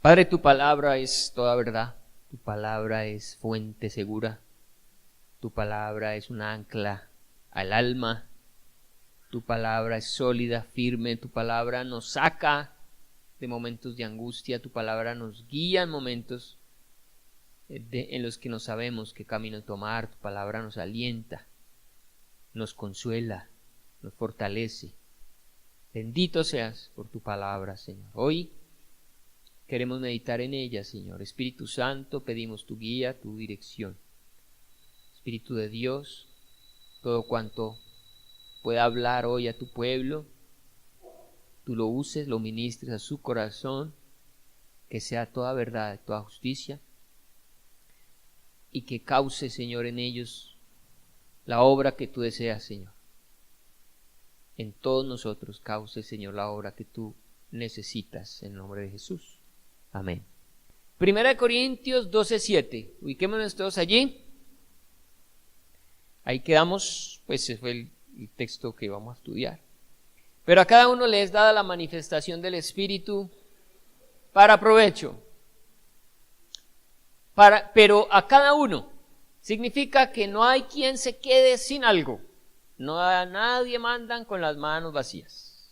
Padre, tu palabra es toda verdad, tu palabra es fuente segura, tu palabra es un ancla al alma, tu palabra es sólida, firme, tu palabra nos saca de momentos de angustia, tu palabra nos guía en momentos en los que no sabemos qué camino tomar, tu palabra nos alienta, nos consuela, nos fortalece. Bendito seas por tu palabra, Señor. Hoy queremos meditar en ella, Señor. Espíritu Santo, pedimos tu guía, tu dirección. Espíritu de Dios, todo cuanto pueda hablar hoy a tu pueblo, tú lo uses, lo ministres a su corazón, que sea toda verdad, toda justicia, y que cause, Señor, en ellos la obra que tú deseas, Señor. En todos nosotros cause, Señor, la obra que tú necesitas, en nombre de Jesús. Amén. 1 Corintios 12:7. Ubiquémonos todos allí. Ahí quedamos, pues ese fue el texto que vamos a estudiar. Pero a cada uno le es dada la manifestación del Espíritu para provecho. Pero a cada uno significa que no hay quien se quede sin algo. No a nadie mandan con las manos vacías.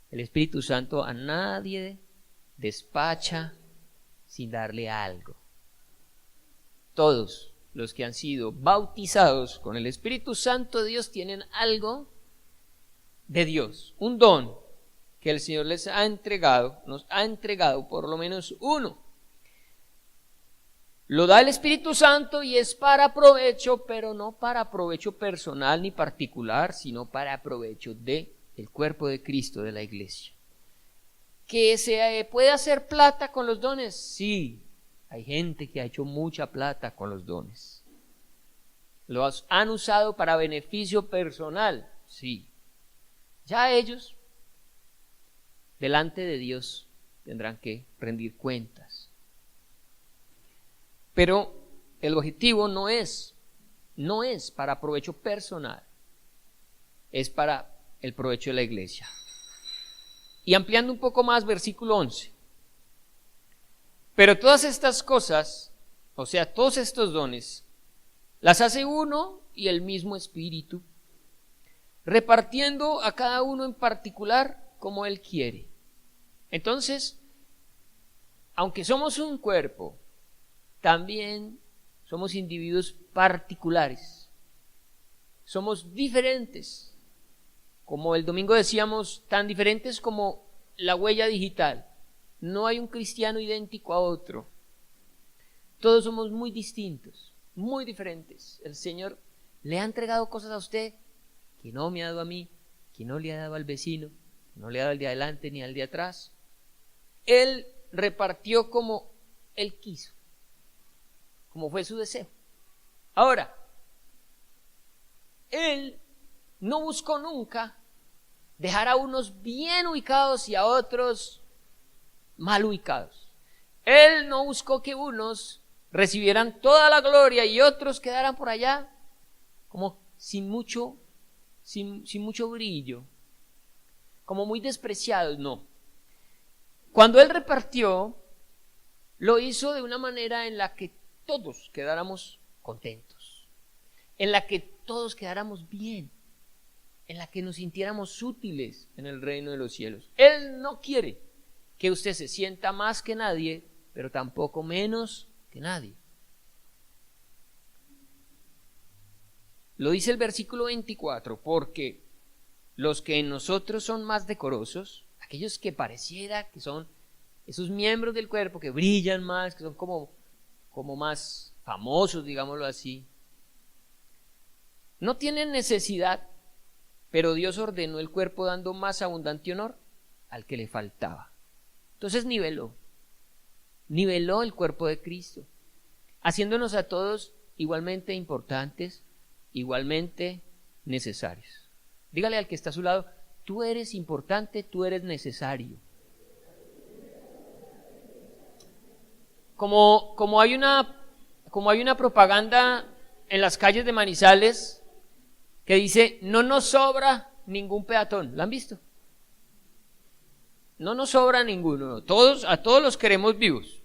El Espíritu Santo a nadie despacha sin darle algo. Todos los que han sido bautizados con el Espíritu Santo de Dios tienen algo de Dios, un don que el Señor les ha entregado, nos ha entregado por lo menos uno. Lo da el Espíritu Santo y es para provecho, pero no para provecho personal ni particular, sino para provecho del cuerpo de Cristo, de la iglesia. ¿Que se puede hacer plata con los dones? Sí, hay gente que ha hecho mucha plata con los dones. ¿Los han usado para beneficio personal? Sí. Ya ellos, delante de Dios, tendrán que rendir cuentas. Pero el objetivo no es para provecho personal, es para el provecho de la iglesia. Y ampliando un poco más, versículo 11. Pero todas estas cosas, o sea, todos estos dones, las hace uno y el mismo Espíritu, repartiendo a cada uno en particular como Él quiere. Entonces, aunque somos un cuerpo, también somos individuos particulares. Somos diferentes. Como el domingo decíamos, tan diferentes como la huella digital. No hay un cristiano idéntico a otro. Todos somos muy distintos, muy diferentes. El Señor le ha entregado cosas a usted que no me ha dado a mí, que no le ha dado al vecino, no le ha dado al de adelante ni al de atrás. Él repartió como Él quiso, como fue su deseo. Ahora, Él no buscó nunca dejar a unos bien ubicados y a otros mal ubicados. Él no buscó que unos recibieran toda la gloria y otros quedaran por allá como sin mucho brillo, como muy despreciados. No. Cuando Él repartió, lo hizo de una manera en la que todos quedáramos contentos, en la que todos quedáramos bien, en la que nos sintiéramos útiles en el reino de los cielos. Él no quiere que usted se sienta más que nadie, pero tampoco menos que nadie. Lo dice el versículo 24, porque los que en nosotros son más decorosos, aquellos que pareciera que son esos miembros del cuerpo que brillan más, que son como más famosos, digámoslo así, no tienen necesidad, pero Dios ordenó el cuerpo dando más abundante honor al que le faltaba. Entonces niveló el cuerpo de Cristo, haciéndonos a todos igualmente importantes, igualmente necesarios. Dígale al que está a su lado, tú eres importante, tú eres necesario. Como hay una propaganda en las calles de Manizales que dice, no nos sobra ningún peatón. ¿La han visto? no nos sobra ninguno, no. A todos los queremos vivos.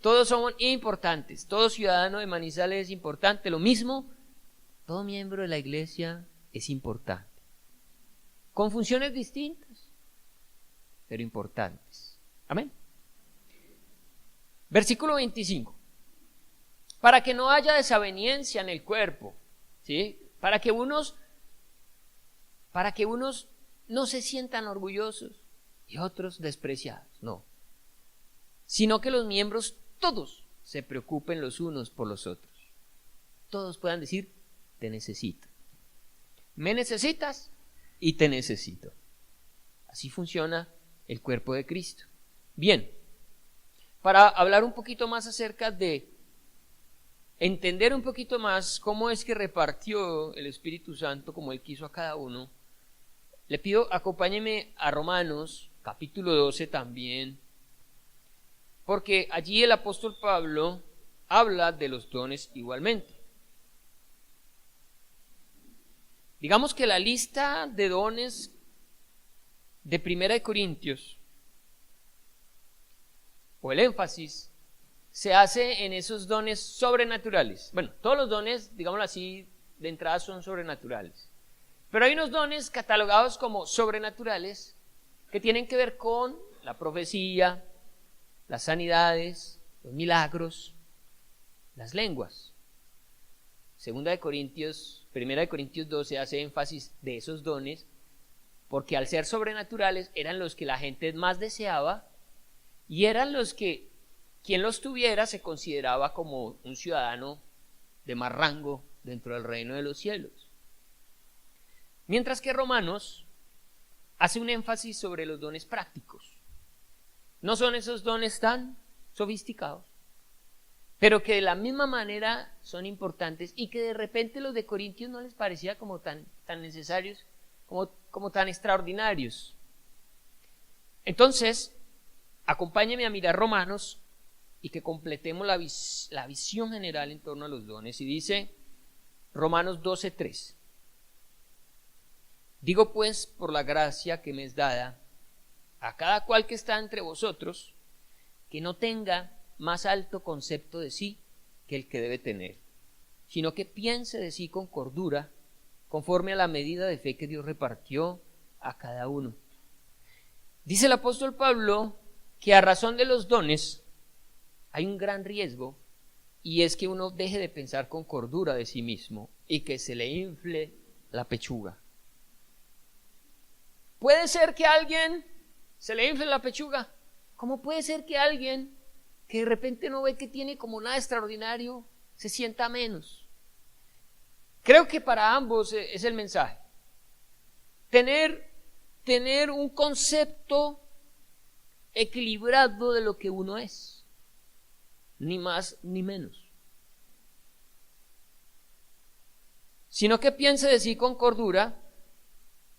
Todos somos importantes, todo ciudadano de Manizales es importante, lo mismo, todo miembro de la iglesia es importante, con funciones distintas, pero importantes. Amén. Versículo 25. Para que no haya desaveniencia en el cuerpo, ¿sí? Para que unos no se sientan orgullosos y otros despreciados, no. Sino que los miembros todos se preocupen los unos por los otros. Todos puedan decir, te necesito. Me necesitas y te necesito. Así funciona el cuerpo de Cristo. Bien, para hablar un poquito más acerca de entender un poquito más cómo es que repartió el Espíritu Santo como Él quiso a cada uno, le pido acompáñeme a Romanos capítulo 12 también, porque allí el apóstol Pablo habla de los dones igualmente. Digamos que la lista de dones de Primera de Corintios, o el énfasis, se hace en esos dones sobrenaturales. Bueno, todos los dones, digámoslo así, de entrada son sobrenaturales. Pero hay unos dones catalogados como sobrenaturales que tienen que ver con la profecía, las sanidades, los milagros, las lenguas. Primera de Corintios 12 hace énfasis de esos dones porque al ser sobrenaturales eran los que la gente más deseaba y eran los que quien los tuviera se consideraba como un ciudadano de más rango dentro del reino de los cielos. Mientras que Romanos hace un énfasis sobre los dones prácticos. No son esos dones tan sofisticados, pero que de la misma manera son importantes y que de repente los de Corintios no les parecía como tan necesarios, como tan extraordinarios. Entonces, acompáñeme a mirar Romanos y que completemos la visión general en torno a los dones. Y dice Romanos 12:3. Digo pues, por la gracia que me es dada, a cada cual que está entre vosotros, que no tenga más alto concepto de sí que el que debe tener, sino que piense de sí con cordura, conforme a la medida de fe que Dios repartió a cada uno. Dice el apóstol Pablo que a razón de los dones hay un gran riesgo, y es que uno deje de pensar con cordura de sí mismo y que se le infle la pechuga. Puede ser que a alguien se le infle la pechuga. ¿Cómo puede ser que alguien que de repente no ve que tiene como nada extraordinario se sienta menos? Creo que para ambos es el mensaje. Tener un concepto equilibrado de lo que uno es, ni más ni menos, sino que piense de sí con cordura,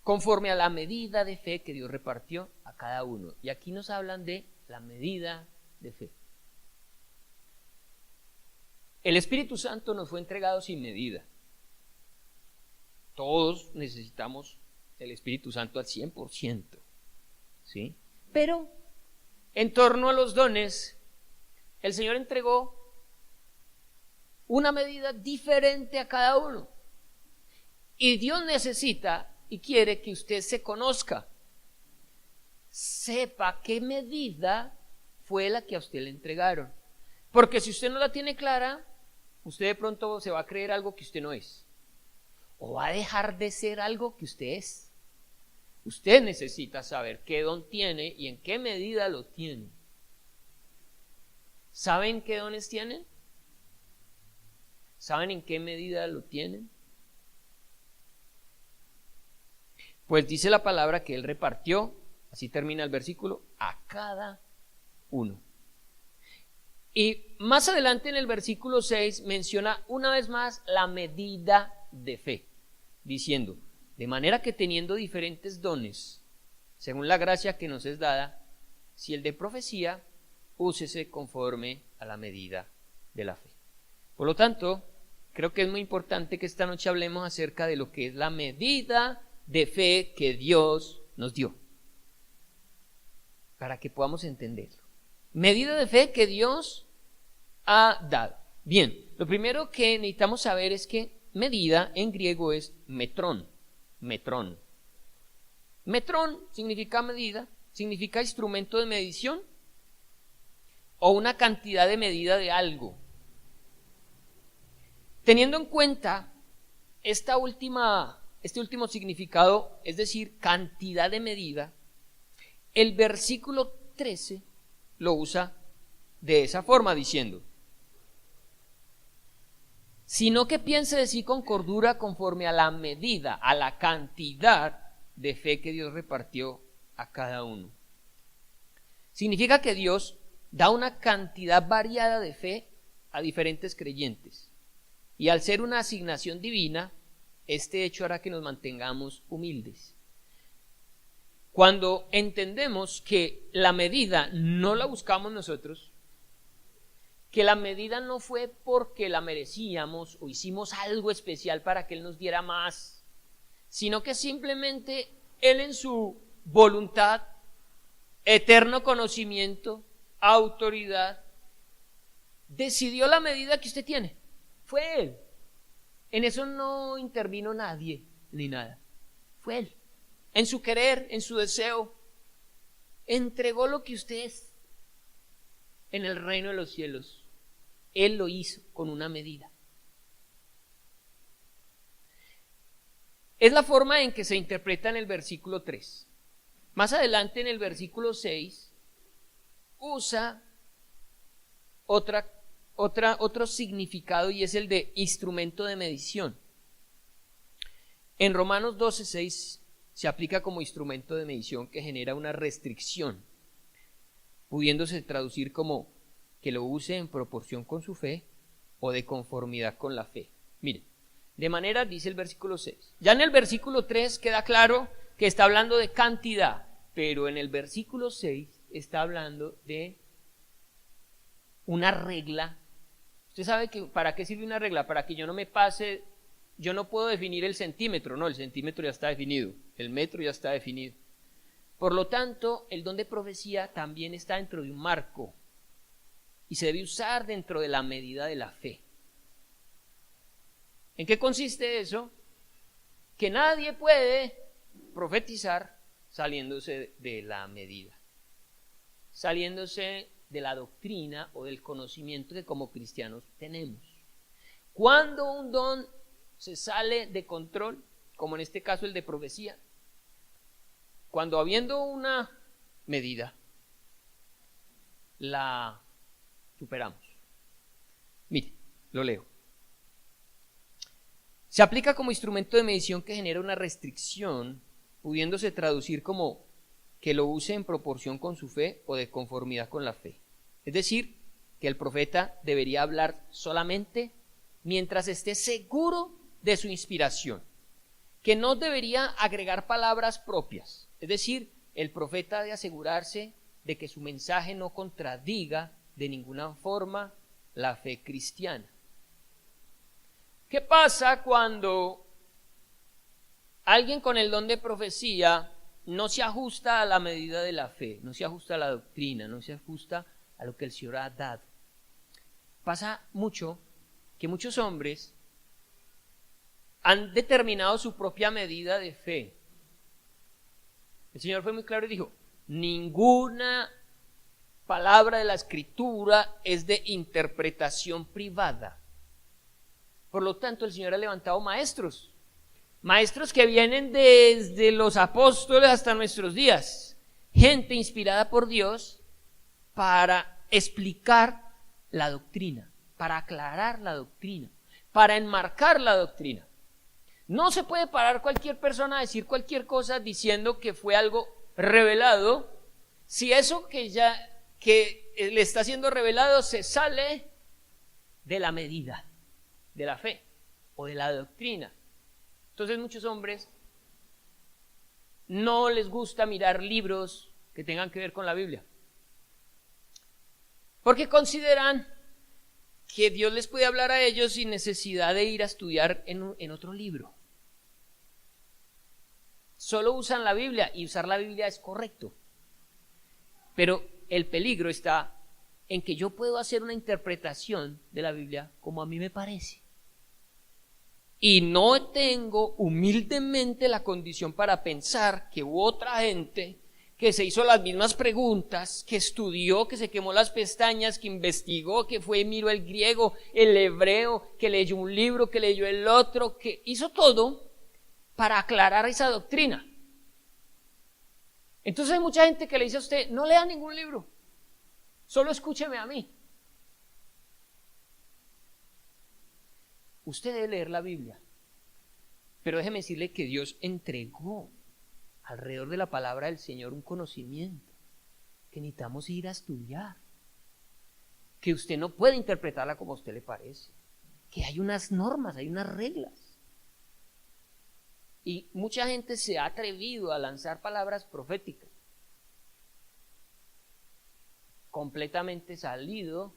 conforme a la medida de fe que Dios repartió a cada uno. Y aquí nos hablan de la medida de fe. El Espíritu Santo nos fue entregado sin medida. Todos necesitamos el Espíritu Santo al 100%, ¿sí? Pero en torno a los dones, el Señor entregó una medida diferente a cada uno. Y Dios necesita y quiere que usted se conozca, sepa qué medida fue la que a usted le entregaron. Porque si usted no la tiene clara, usted de pronto se va a creer algo que usted no es, o va a dejar de ser algo que usted es. Usted necesita saber qué don tiene y en qué medida lo tiene. ¿Saben qué dones tienen? ¿Saben en qué medida lo tienen? Pues dice la palabra que Él repartió, así termina el versículo, a cada uno. Y más adelante en el versículo 6 menciona una vez más la medida de fe, diciendo, de manera que teniendo diferentes dones, según la gracia que nos es dada, si el de profecía, úsese conforme a la medida de la fe. Por lo tanto, creo que es muy importante que esta noche hablemos acerca de lo que es la medida de fe que Dios nos dio. para que podamos entenderlo. Medida de fe que Dios ha dado. Bien, lo primero que necesitamos saber es que medida en griego es metrón. Metrón. Metrón significa medida, significa instrumento de medición o una cantidad de medida de algo. Teniendo en cuenta este último significado, es decir, cantidad de medida, el versículo 13 lo usa de esa forma diciendo: sino que piense de sí con cordura conforme a la medida, a la cantidad de fe que Dios repartió a cada uno. Significa que Dios da una cantidad variada de fe a diferentes creyentes. Y al ser una asignación divina, este hecho hará que nos mantengamos humildes. Cuando entendemos que la medida no la buscamos nosotros, que la medida no fue porque la merecíamos o hicimos algo especial para que Él nos diera más, sino que simplemente Él en su voluntad, eterno conocimiento, autoridad, decidió la medida que usted tiene. Fue Él. En eso no intervino nadie ni nada. Fue Él. En su querer, en su deseo, entregó lo que usted es en el reino de los cielos. Él lo hizo con una medida. Es la forma en que se interpreta en el versículo 3. Más adelante en el versículo 6 usa otro significado, y es el de instrumento de medición. En Romanos 12:6 se aplica como instrumento de medición que genera una restricción, pudiéndose traducir como que lo use en proporción con su fe o de conformidad con la fe. Miren, de manera, dice el versículo 6. Ya en el versículo 3 queda claro que está hablando de cantidad, pero en el versículo 6 está hablando de una regla. Usted sabe que para qué sirve una regla, para que yo no me pase. Yo no puedo definir el centímetro, no, el centímetro ya está definido, el metro ya está definido. Por lo tanto, el don de profecía también está dentro de un marco y se debe usar dentro de la medida de la fe. ¿En qué consiste eso? Que nadie puede profetizar saliéndose de la medida, saliéndose de la doctrina o del conocimiento que como cristianos tenemos. Cuando un don se sale de control, como en este caso el de profecía, cuando habiendo una medida, la superamos. Mire, lo leo. Se aplica como instrumento de medición que genera una restricción, pudiéndose traducir como que lo use en proporción con su fe o de conformidad con la fe. Es decir, que el profeta debería hablar solamente mientras esté seguro de su inspiración, que no debería agregar palabras propias. Es decir, el profeta debe asegurarse de que su mensaje no contradiga de ninguna forma la fe cristiana. ¿Qué pasa cuando alguien con el don de profecía no se ajusta a la medida de la fe, no se ajusta a la doctrina, no se ajusta a lo que el Señor ha dado? Pasa mucho que muchos hombres han determinado su propia medida de fe. El Señor fue muy claro y dijo: ninguna palabra de la Escritura es de interpretación privada. Por lo tanto, el Señor ha levantado maestros que vienen desde los apóstoles hasta nuestros días, gente inspirada por Dios para explicar la doctrina, para aclarar la doctrina, para enmarcar la doctrina. No se puede parar cualquier persona a decir cualquier cosa diciendo que fue algo revelado, si eso que le está siendo revelado se sale de la medida de la fe o de la doctrina. Entonces muchos hombres no les gusta mirar libros que tengan que ver con la Biblia, porque consideran que Dios les puede hablar a ellos sin necesidad de ir a estudiar en otro libro. Solo usan la Biblia, y usar la Biblia es correcto, Pero el peligro está en que yo puedo hacer una interpretación de la Biblia como a mí me parece. Y no tengo humildemente la condición para pensar que hubo otra gente que se hizo las mismas preguntas, que estudió, que se quemó las pestañas, que investigó, que fue y miró el griego, el hebreo, que leyó un libro, que leyó el otro, que hizo todo para aclarar esa doctrina. Entonces hay mucha gente que le dice a usted, no lea ningún libro, solo escúcheme a mí. Usted debe leer la Biblia, pero déjeme decirle que Dios entregó alrededor de la palabra del Señor un conocimiento que necesitamos ir a estudiar, que usted no puede interpretarla como a usted le parece, que hay unas normas, hay unas reglas. Y mucha gente se ha atrevido a lanzar palabras proféticas completamente salido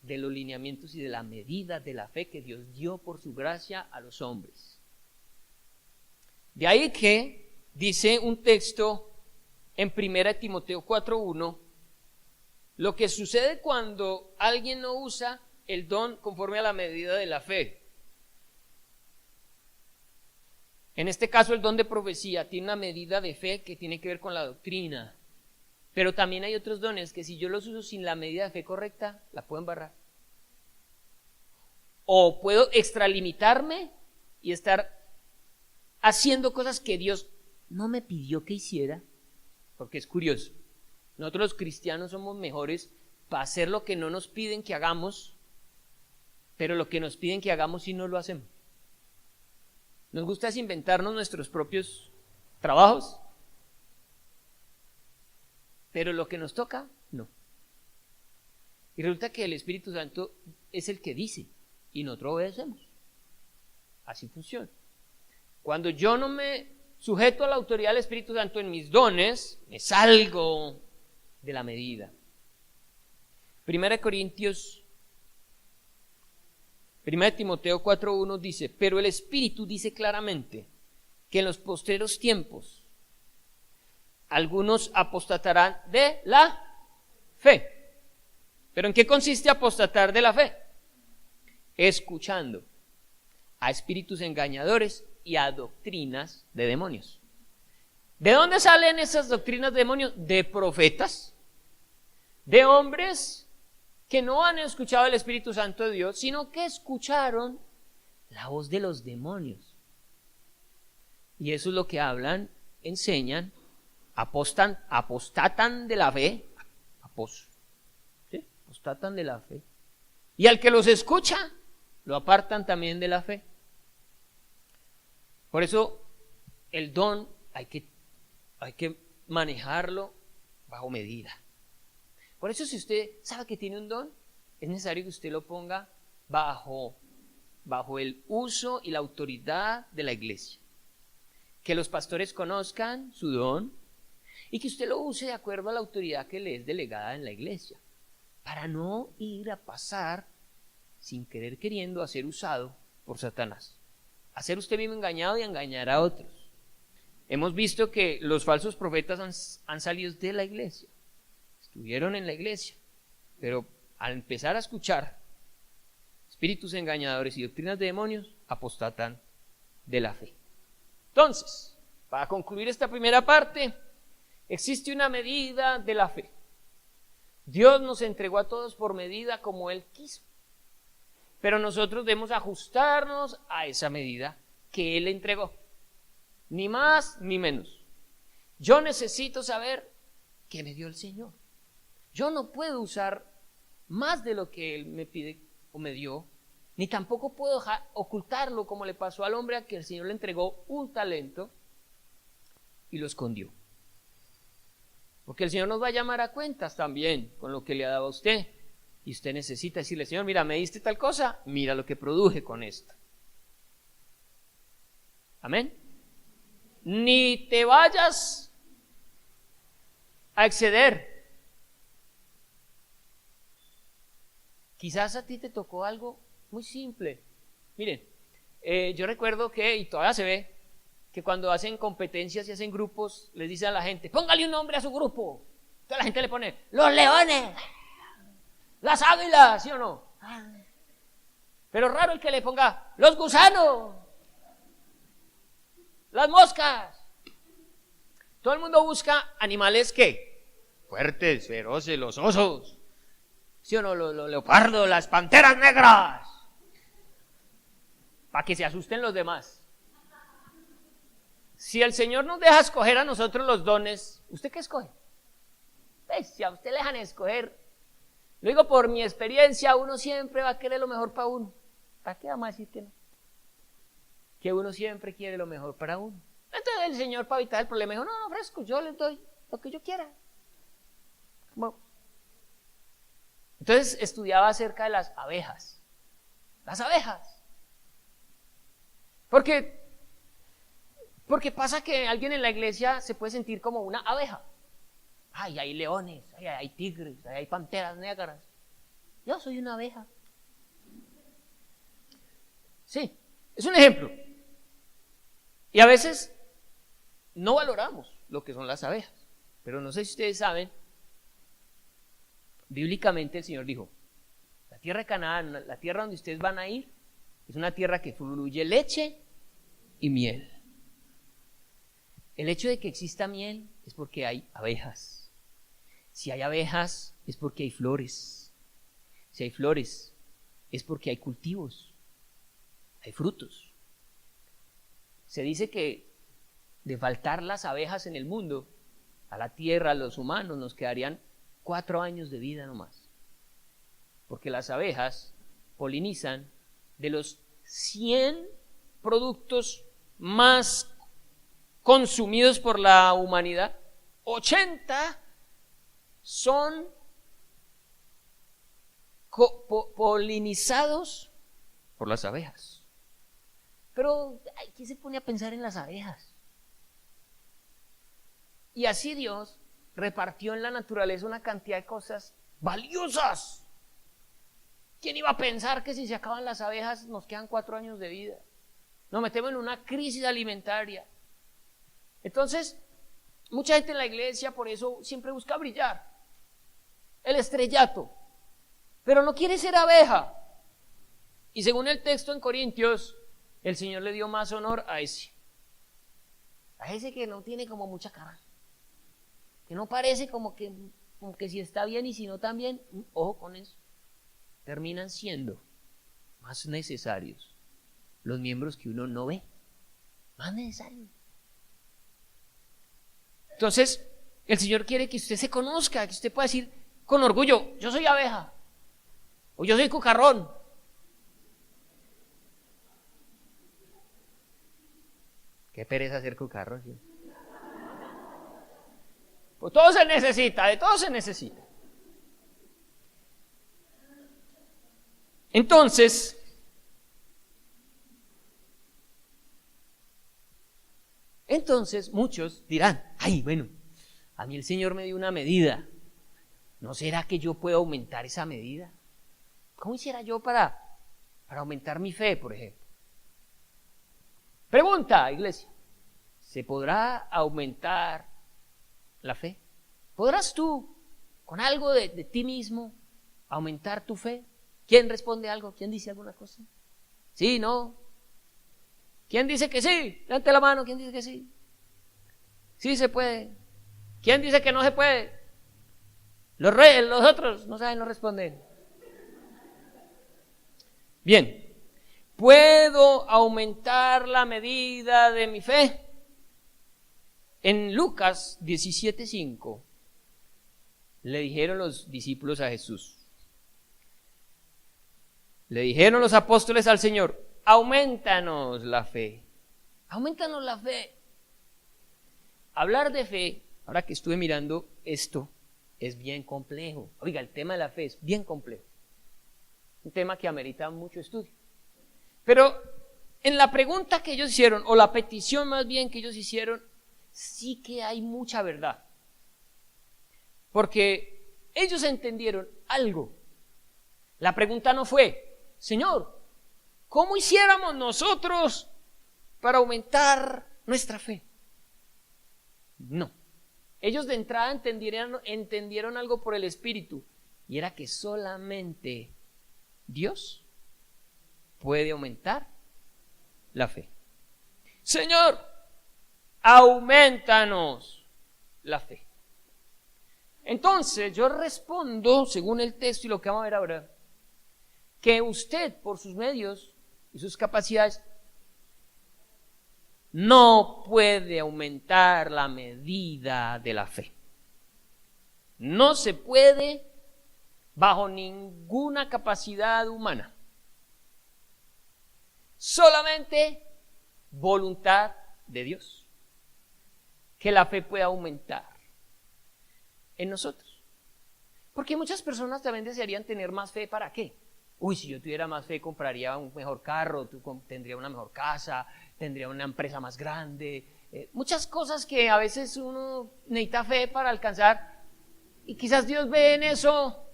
de los lineamientos y de la medida de la fe que Dios dio por su gracia a los hombres. De ahí que dice un texto en 1 Timoteo 4:1, lo que sucede cuando alguien no usa el don conforme a la medida de la fe. En este caso el don de profecía tiene una medida de fe que tiene que ver con la doctrina, pero también hay otros dones que si yo los uso sin la medida de fe correcta, la puedo embarrar. O puedo extralimitarme y estar haciendo cosas que Dios no me pidió que hiciera, porque es curioso. Nosotros los cristianos somos mejores para hacer lo que no nos piden que hagamos, pero lo que nos piden que hagamos sí no lo hacemos. Nos gusta es inventarnos nuestros propios trabajos, pero lo que nos toca, no. Y resulta que el Espíritu Santo es el que dice y nosotros obedecemos. Así funciona. Cuando yo no me sujeto a la autoridad del Espíritu Santo en mis dones, me salgo de la medida. 1 Timoteo 4:1 dice, pero el Espíritu dice claramente que en los postreros tiempos algunos apostatarán de la fe. ¿Pero en qué consiste apostatar de la fe? Escuchando a espíritus engañadores y a doctrinas de demonios. ¿De dónde salen esas doctrinas de demonios? De profetas, de hombres que no han escuchado el Espíritu Santo de Dios, sino que escucharon la voz de los demonios. Y eso es lo que hablan, enseñan, apostatan de la fe, apostatan de la fe. Y al que los escucha, lo apartan también de la fe. Por eso el don hay que manejarlo bajo medida. Por eso si usted sabe que tiene un don, es necesario que usted lo ponga bajo el uso y la autoridad de la iglesia. Que los pastores conozcan su don y que usted lo use de acuerdo a la autoridad que le es delegada en la iglesia, para no ir a pasar sin querer queriendo a ser usado por Satanás. A ser usted mismo engañado y a engañar a otros. Hemos visto que los falsos profetas han salido de la iglesia. Estuvieron en la iglesia, pero al empezar a escuchar espíritus engañadores y doctrinas de demonios, apostatan de la fe. Entonces, para concluir esta primera parte, existe una medida de la fe. Dios nos entregó a todos por medida como Él quiso, pero nosotros debemos ajustarnos a esa medida que Él entregó, ni más ni menos. Yo necesito saber qué me dio el Señor. Yo no puedo usar más de lo que Él me pide o me dio, ni tampoco puedo ocultarlo como le pasó al hombre a que el Señor le entregó un talento y lo escondió. Porque el Señor nos va a llamar a cuentas también con lo que le ha dado a usted. Y usted necesita decirle, Señor, mira, me diste tal cosa, mira lo que produje con esto. Amén. Ni te vayas a exceder. Quizás a ti te tocó algo muy simple. Miren, yo recuerdo que, y todavía se ve, que cuando hacen competencias y hacen grupos, les dicen a la gente, póngale un nombre a su grupo. Toda la gente le pone los leones, las águilas, ¿sí o no? Pero raro el que le ponga los gusanos, las moscas. Todo el mundo busca animales ¿qué? Fuertes, feroces, los osos, ¿sí o no? Los leopardos, las panteras negras, para que se asusten los demás. Si el Señor nos deja escoger a nosotros los dones, ¿usted qué escoge? Pues, si a usted le dejan escoger, lo digo por mi experiencia, uno siempre va a querer lo mejor para uno. ¿Para qué vamos a decir que no? Que uno siempre quiere lo mejor para uno. Entonces el Señor, para evitar el problema, dijo, no, fresco, yo les doy lo que yo quiera. Bueno. Entonces estudiaba acerca de las abejas. Las abejas. Porque pasa que alguien en la iglesia se puede sentir como una abeja. Ay, hay leones, ay, hay tigres, ay, hay panteras negras. Yo soy una abeja. Sí, es un ejemplo. Y a veces no valoramos lo que son las abejas. Pero no sé si ustedes saben, bíblicamente el Señor dijo, la tierra de Canaán, la tierra donde ustedes van a ir, es una tierra que fluye leche y miel. El hecho de que exista miel es porque hay abejas. Si hay abejas es porque hay flores. Si hay flores es porque hay cultivos, hay frutos. Se dice que de faltar las abejas en el mundo, a la tierra, a los humanos, nos quedarían 4 años de vida nomás. Porque las abejas polinizan de los 100 productos más consumidos por la humanidad, 80 son polinizados por las abejas. Pero, ¿quién se pone a pensar en las abejas? Y así Dios repartió en la naturaleza una cantidad de cosas valiosas. ¿Quién iba a pensar que si se acaban las abejas nos quedan 4 años de vida? Nos metemos en una crisis alimentaria. Entonces, mucha gente en la iglesia por eso siempre busca brillar, el estrellato, pero no quiere ser abeja. Y según el texto en Corintios, el Señor le dio más honor a ese que no tiene como mucha cara, que no parece como que si está bien y si no también, ojo con eso, terminan siendo más necesarios los miembros que uno no ve, más necesarios. Entonces, el Señor quiere que usted se conozca, que usted pueda decir con orgullo, yo soy abeja, o yo soy cucarrón. Qué pereza ser cucarrón, ¿sí? Pues todo se necesita, de todo se necesita. Entonces, muchos dirán, ay, bueno, a mí el Señor me dio una medida, ¿no será que yo puedo aumentar esa medida? ¿Cómo hiciera yo para aumentar mi fe, por ejemplo? Pregunta, iglesia, ¿se podrá aumentar la fe? ¿Podrás tú, con algo de ti mismo, aumentar tu fe? ¿Quién responde algo? ¿Quién dice alguna cosa? ¿Sí, no? ¿Quién dice que sí? Levante la mano, ¿quién dice que sí? Sí se puede. ¿Quién dice que no se puede? Los otros no saben, no responden. Bien, ¿puedo aumentar la medida de mi fe? En Lucas 17:5 le dijeron los discípulos a Jesús, le dijeron los apóstoles al Señor, aumentanos la fe, aumentanos la fe. Hablar de fe, ahora que estuve mirando esto, es bien complejo. Oiga, el tema de la fe es bien complejo, un tema que amerita mucho estudio. Pero en la pregunta que ellos hicieron, o la petición más bien que ellos hicieron, sí que hay mucha verdad. Porque ellos entendieron algo. La pregunta no fue, Señor, ¿cómo hiciéramos nosotros para aumentar nuestra fe? No. Ellos de entrada entendieron algo por el Espíritu, y era que solamente Dios puede aumentar la fe. Señor, aumentanos la fe. Entonces yo respondo, según el texto y lo que vamos a ver ahora, que usted por sus medios y sus capacidades no puede aumentar la medida de la fe. No se puede bajo ninguna capacidad humana. Solamente voluntad de Dios. Que la fe pueda aumentar en nosotros. Porque muchas personas también desearían tener más fe. ¿Para qué? Uy, si yo tuviera más fe, compraría un mejor carro, tendría una mejor casa, tendría una empresa más grande. Muchas cosas que a veces uno necesita fe para alcanzar, y quizás Dios ve en eso.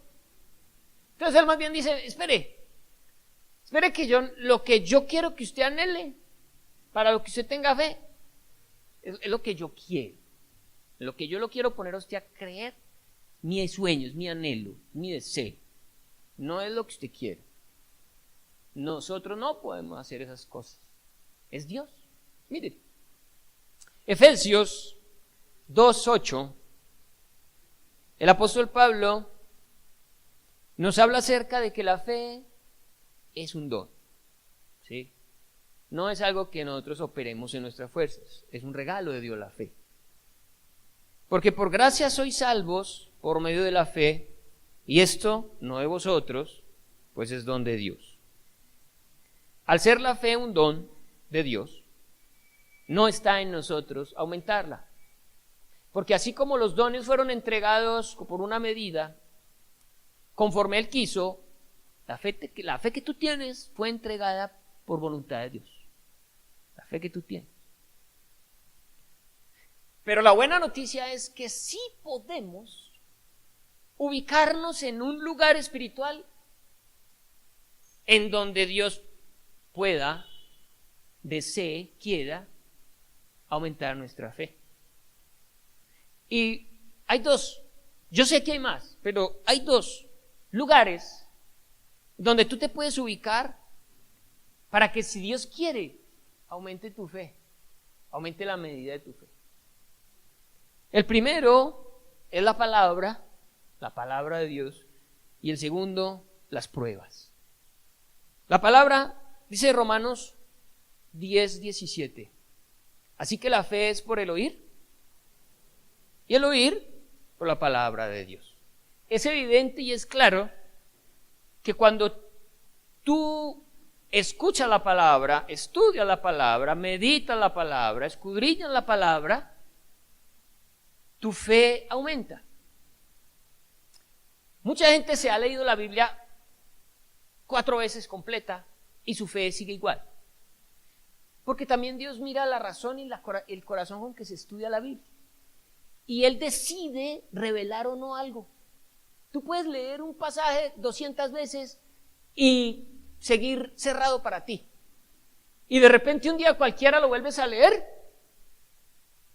Entonces Él más bien dice, espere que lo que yo quiero que usted anhele, para lo que usted tenga fe, es lo que yo quiero. Lo que yo lo quiero poner a usted a creer, mi sueño, es mi anhelo, mi deseo. No es lo que usted quiere. Nosotros no podemos hacer esas cosas. Es Dios. Mire, Efesios 2:8, el apóstol Pablo nos habla acerca de que la fe es un don, ¿sí? No es algo que nosotros operemos en nuestras fuerzas, es un regalo de Dios la fe. Porque por gracia sois salvos por medio de la fe, y esto no de vosotros, pues es don de Dios. Al ser la fe un don de Dios, no está en nosotros aumentarla. Porque así como los dones fueron entregados por una medida, conforme Él quiso, la fe que tú tienes fue entregada por voluntad de Dios. La fe que tú tienes. Pero la buena noticia es que sí podemos ubicarnos en un lugar espiritual en donde Dios pueda, desee, quiera aumentar nuestra fe. Y hay dos, yo sé que hay más, pero hay dos lugares donde tú te puedes ubicar para que, si Dios quiere, aumente tu fe, aumente la medida de tu fe. El primero es la palabra de Dios, y el segundo, las pruebas. La palabra dice Romanos 10:17. Así que la fe es por el oír, y el oír por la palabra de Dios. Es evidente y es claro que cuando tú escuchas la palabra, estudias la palabra, meditas la palabra, escudriñas la palabra, tu fe aumenta. Mucha gente se ha leído la Biblia 4 veces completa y su fe sigue igual. Porque también Dios mira la razón y el corazón con que se estudia la Biblia. Y Él decide revelar o no algo. Tú puedes leer un pasaje 200 veces y seguir cerrado para ti. Y de repente un día cualquiera lo vuelves a leer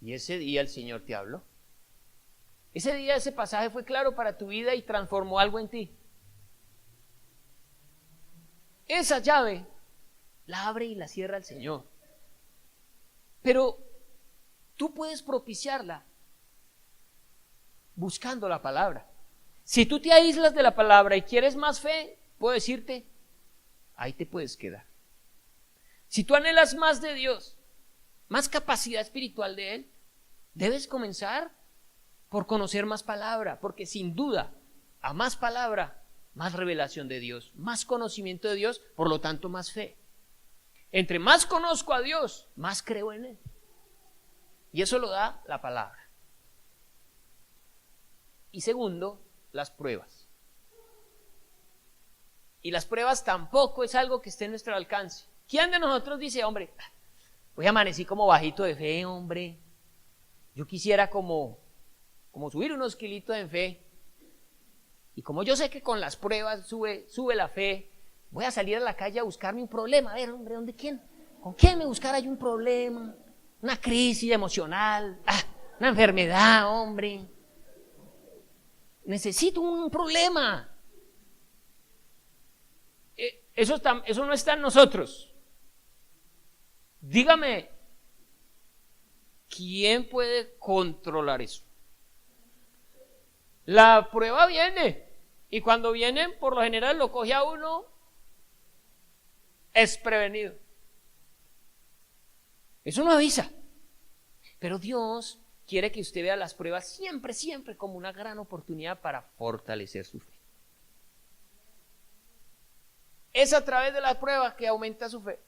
y ese día el Señor te habló. Ese día ese pasaje fue claro para tu vida y transformó algo en ti. Esa llave la abre y la cierra el Señor. Pero tú puedes propiciarla buscando la palabra. Si tú te aíslas de la palabra y quieres más fe, puedo decirte, ahí te puedes quedar. Si tú anhelas más de Dios, más capacidad espiritual de Él, debes comenzar por conocer más palabra, porque sin duda, a más palabra, más revelación de Dios, más conocimiento de Dios, por lo tanto más fe. Entre más conozco a Dios, más creo en Él. Y eso lo da la palabra. Y segundo, las pruebas. Y las pruebas tampoco es algo que esté en nuestro alcance. ¿Quién de nosotros dice, hombre, hoy amanecí como bajito de fe, hombre? Yo quisiera como subir unos kilitos en fe. Y como yo sé que con las pruebas sube la fe, voy a salir a la calle a buscarme un problema. A ver, hombre, ¿con quién me buscara yo un problema? Una crisis emocional. Una enfermedad, hombre. Necesito un problema. Eso no está en nosotros. Dígame, ¿quién puede controlar eso? La prueba viene, y cuando vienen, por lo general lo coge a uno desprevenido. Eso no avisa. Pero Dios quiere que usted vea las pruebas siempre, siempre como una gran oportunidad para fortalecer su fe. Es a través de las pruebas que aumenta su fe.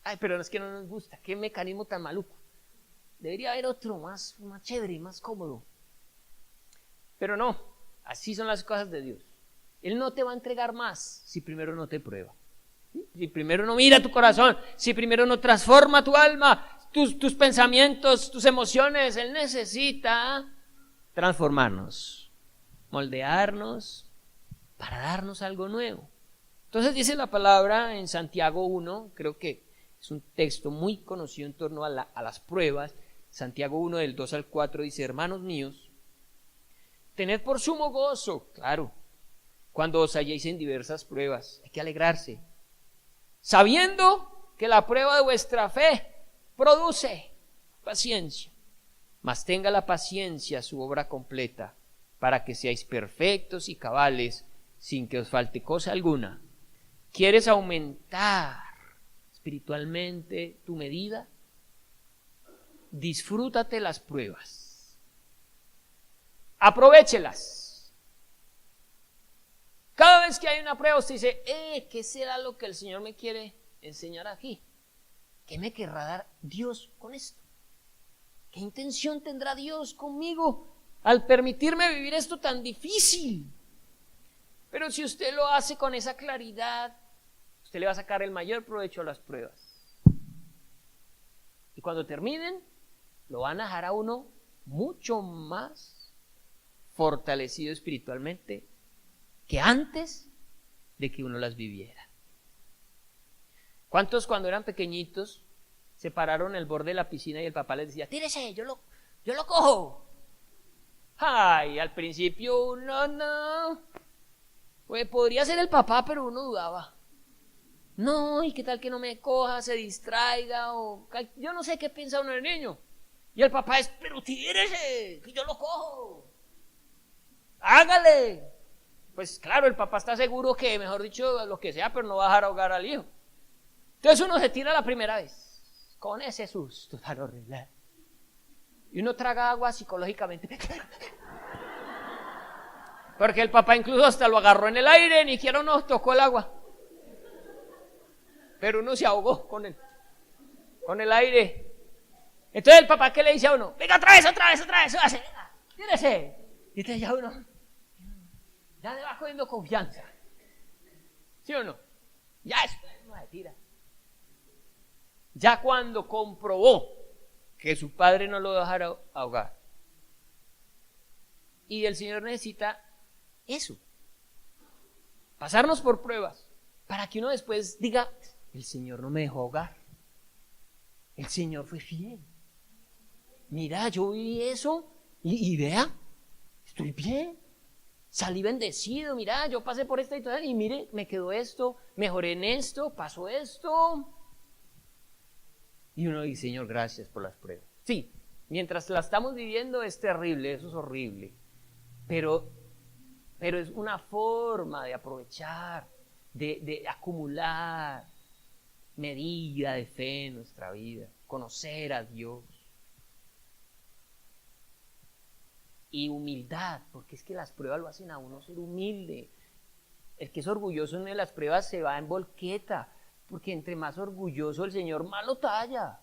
Ay, pero es que no nos gusta. Qué mecanismo tan maluco. Debería haber otro más chévere, más cómodo. Pero no, así son las cosas de Dios. Él no te va a entregar más si primero no te prueba. Si primero no mira tu corazón, si primero no transforma tu alma, tus pensamientos, tus emociones. Él necesita transformarnos, moldearnos para darnos algo nuevo. Entonces dice la palabra en Santiago 1, creo que es un texto muy conocido en torno a las pruebas. Santiago 1 del 2 al 4 dice: hermanos míos, tened por sumo gozo, claro, cuando os halléis en diversas pruebas. Hay que alegrarse, sabiendo que la prueba de vuestra fe produce paciencia. Mas tenga la paciencia su obra completa, para que seáis perfectos y cabales, sin que os falte cosa alguna. ¿Quieres aumentar espiritualmente tu medida? Disfrútate las pruebas. Aprovéchelas. Cada vez que hay una prueba usted dice: ¿qué será lo que el Señor me quiere enseñar aquí? ¿Qué me querrá dar Dios con esto? ¿Qué intención tendrá Dios conmigo al permitirme vivir esto tan difícil? Pero si usted lo hace con esa claridad, usted le va a sacar el mayor provecho a las pruebas. Y cuando terminen, lo van a dejar a uno mucho más fortalecido espiritualmente que antes de que uno las viviera. ¿Cuántos cuando eran pequeñitos se pararon en el borde de la piscina y el papá les decía: tírese, yo lo cojo? Ay, al principio no. Pues podría ser el papá, pero uno dudaba. No, ¿y qué tal que no me coja, se distraiga? O yo no sé qué piensa uno del niño. Y el papá es: pero tírese, que yo lo cojo. Hágale. Pues claro, el papá está seguro que, mejor dicho, lo que sea, pero no va a dejar ahogar al hijo. Entonces uno se tira la primera vez, con ese susto tan horrible. Y uno traga agua psicológicamente. Porque el papá incluso hasta lo agarró en el aire, ni siquiera uno tocó el agua. Pero uno se ahogó con el aire. Entonces el papá, ¿qué le dice a uno? Venga, otra vez, hace, venga, tírese. Y entonces ya uno ya le va cogiendo confianza. ¿Sí o no? Ya después uno se tira. Ya cuando comprobó que su padre no lo dejara ahogar. Y el Señor necesita eso, pasarnos por pruebas, para que uno después diga: el Señor no me dejó ahogar, el Señor fue fiel. Mira, yo vi eso y vea, estoy bien, salí bendecido. Mira, yo pasé por esta situación y mire, me quedó esto, mejoré en esto, pasó esto. Y uno dice: Señor, gracias por las pruebas. Sí, mientras la estamos viviendo es terrible, eso es horrible, pero es una forma de aprovechar, de acumular medida de fe en nuestra vida, conocer a Dios. Y humildad, porque es que las pruebas lo hacen a uno ser humilde. El que es orgulloso en las pruebas se va en volqueta, porque entre más orgulloso el Señor, más lo talla.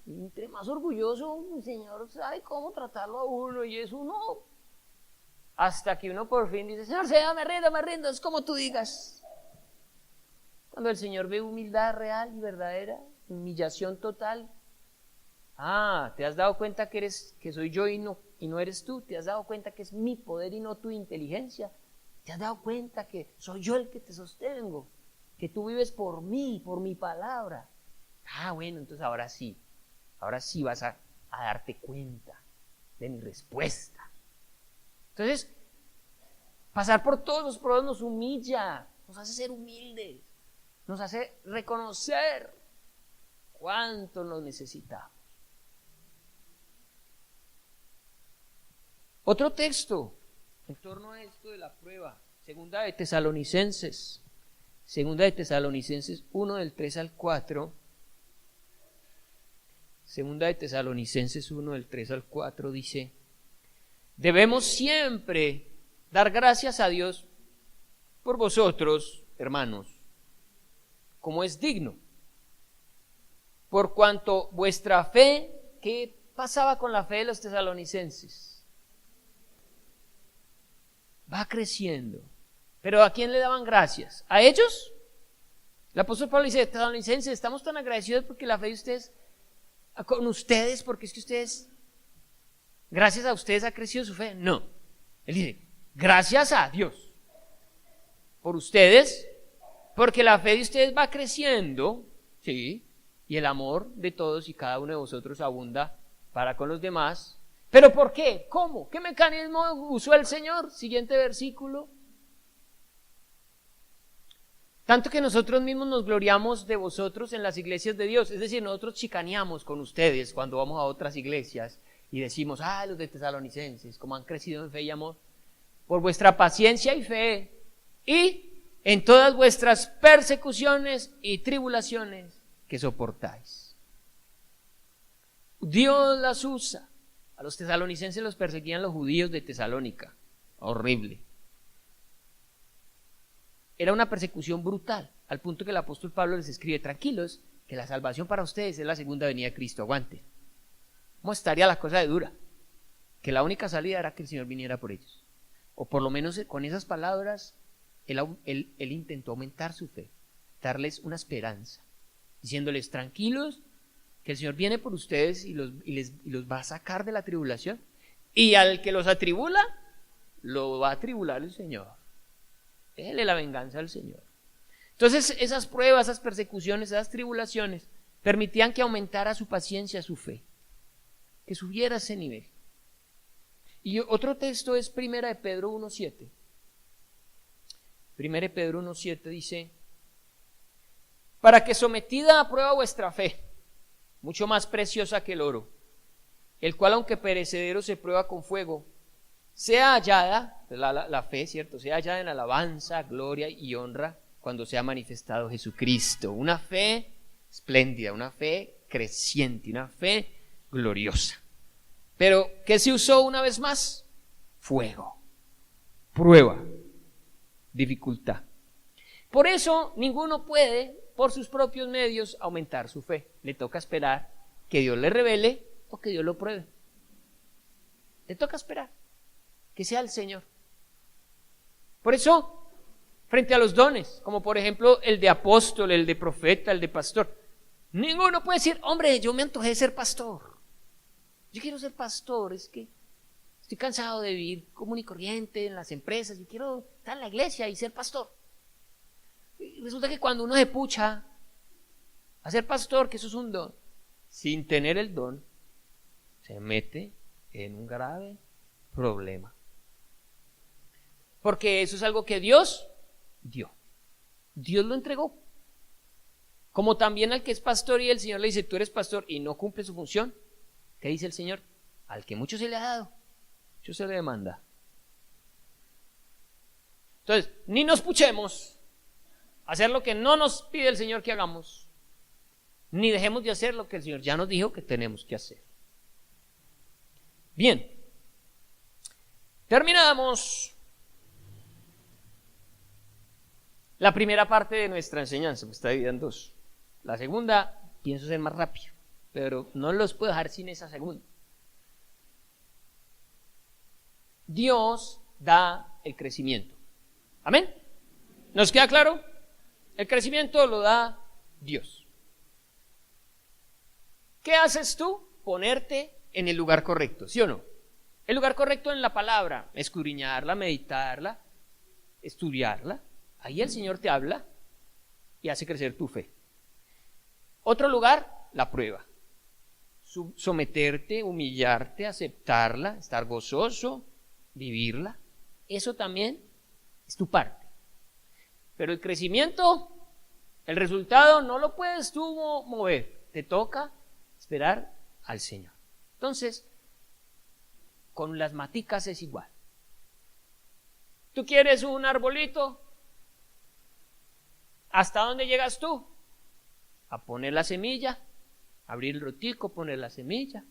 Y entre más orgulloso el Señor sabe cómo tratarlo a uno, y es uno, hasta que uno por fin dice: Señor, me rindo, es como tú digas. Cuando el Señor ve humildad real y verdadera, humillación total. ¿Te has dado cuenta que soy yo y no eres tú? ¿Te has dado cuenta que es mi poder y no tu inteligencia? ¿Te has dado cuenta que soy yo el que te sostengo? Que tú vives por mí, por mi palabra. Bueno, entonces ahora sí vas a a darte cuenta de mi respuesta. Entonces, pasar por todos los pruebas nos humilla, nos hace ser humildes, nos hace reconocer cuánto nos necesitamos. Otro texto en torno a esto de la prueba, Segunda de Tesalonicenses 1 del 3 al 4. Segunda de Tesalonicenses 1 del 3 al 4 dice: debemos siempre dar gracias a Dios por vosotros, hermanos, como es digno, por cuanto vuestra fe, ¿qué pasaba con la fe de los tesalonicenses? Va creciendo. ¿Pero a quién le daban gracias? ¿A ellos? El apóstol Pablo dice: tesalonicenses, estamos tan agradecidos porque la fe de ustedes, con ustedes, porque es que ustedes, gracias a ustedes ha crecido su fe. No, él dice: gracias a Dios por ustedes, porque la fe de ustedes va creciendo, sí, y el amor de todos y cada uno de vosotros abunda para con los demás. ¿Pero por qué? ¿Cómo? ¿Qué mecanismo usó el Señor? Siguiente versículo. Tanto que nosotros mismos nos gloriamos de vosotros en las iglesias de Dios. Es decir, nosotros chicaneamos con ustedes cuando vamos a otras iglesias y decimos: los de tesalonicenses, como han crecido en fe y amor, por vuestra paciencia y fe, y en todas vuestras persecuciones y tribulaciones que soportáis. Dios las usa. A los tesalonicenses los perseguían los judíos de Tesalónica. Horrible. Era una persecución brutal, al punto que el apóstol Pablo les escribe: tranquilos, que la salvación para ustedes es la segunda venida de Cristo, aguanten. ¿Cómo estaría la cosa de dura? Que la única salida era que el Señor viniera por ellos. O por lo menos con esas palabras, él intentó aumentar su fe, darles una esperanza, diciéndoles: tranquilos, que el Señor viene por ustedes y los va a sacar de la tribulación. Y al que los atribula, lo va a atribular el Señor. Déjele la venganza al Señor. Entonces esas pruebas, esas persecuciones, esas tribulaciones permitían que aumentara su paciencia, su fe, que subiera a ese nivel. Y otro texto es 1 de Pedro 1:7. 1 de Pedro 1:7 dice: para que sometida a prueba vuestra fe, mucho más preciosa que el oro, el cual aunque perecedero se prueba con fuego, sea hallada, la fe, ¿cierto? Sea hallada en alabanza, gloria y honra cuando sea manifestado Jesucristo. Una fe espléndida, una fe creciente, una fe gloriosa. Pero, ¿qué se usó una vez más? Fuego, prueba, dificultad. Por eso, ninguno puede, por sus propios medios, aumentar su fe. Le toca esperar que Dios le revele o que Dios lo pruebe. Le toca esperar que sea el Señor. Por eso, frente a los dones, como por ejemplo el de apóstol, el de profeta, el de pastor, ninguno puede decir: hombre, yo me antojé de ser pastor, yo quiero ser pastor, es que estoy cansado de vivir común y corriente en las empresas, yo quiero estar en la iglesia y ser pastor. Y resulta que cuando uno se pucha a ser pastor, que eso es un don, sin tener el don, se mete en un grave problema. Porque eso es algo que Dios dio. Dios lo entregó. Como también al que es pastor y el Señor le dice: tú eres pastor, y no cumple su función, ¿qué dice el Señor? Al que mucho se le ha dado, mucho se le demanda. Entonces, ni nos puchemos a hacer lo que no nos pide el Señor que hagamos, ni dejemos de hacer lo que el Señor ya nos dijo que tenemos que hacer. Bien, terminamos la primera parte de nuestra enseñanza, que está dividida en dos. La segunda, pienso ser más rápido, pero no los puedo dejar sin esa segunda. Dios da el crecimiento. ¿Amén? ¿Nos queda claro? El crecimiento lo da Dios. ¿Qué haces tú? Ponerte en el lugar correcto, ¿sí o no? El lugar correcto en la palabra, escudriñarla, meditarla, estudiarla. Ahí el Señor te habla y hace crecer tu fe. Otro lugar, la prueba. someterte, humillarte, aceptarla, estar gozoso, vivirla. Eso también es tu parte. Pero el crecimiento, el resultado, no lo puedes tú mover. Te toca esperar al Señor. Entonces, con las maticas es igual. ¿Tú quieres un arbolito? ¿Hasta dónde llegas tú? A poner la semilla, abrir el rotico, poner la semilla,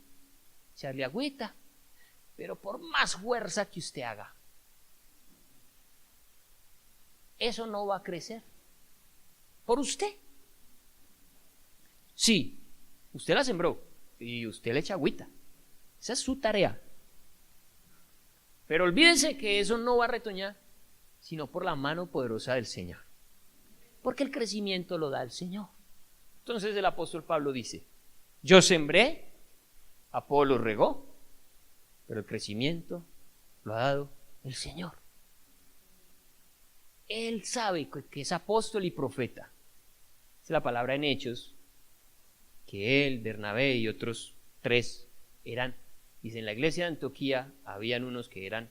echarle agüita. Pero por más fuerza que usted haga, eso no va a crecer. Por usted. Sí, usted la sembró y usted le echa agüita. Esa es su tarea. Pero olvídese que eso no va a retoñar, sino por la mano poderosa del Señor. Porque el crecimiento lo da el Señor. Entonces el apóstol Pablo dice, yo sembré, Apolo regó, pero el crecimiento lo ha dado el Señor. Él sabe que es apóstol y profeta. Es la palabra en Hechos, que él, Bernabé y otros 3 eran, dice, en la iglesia de Antioquía habían unos que eran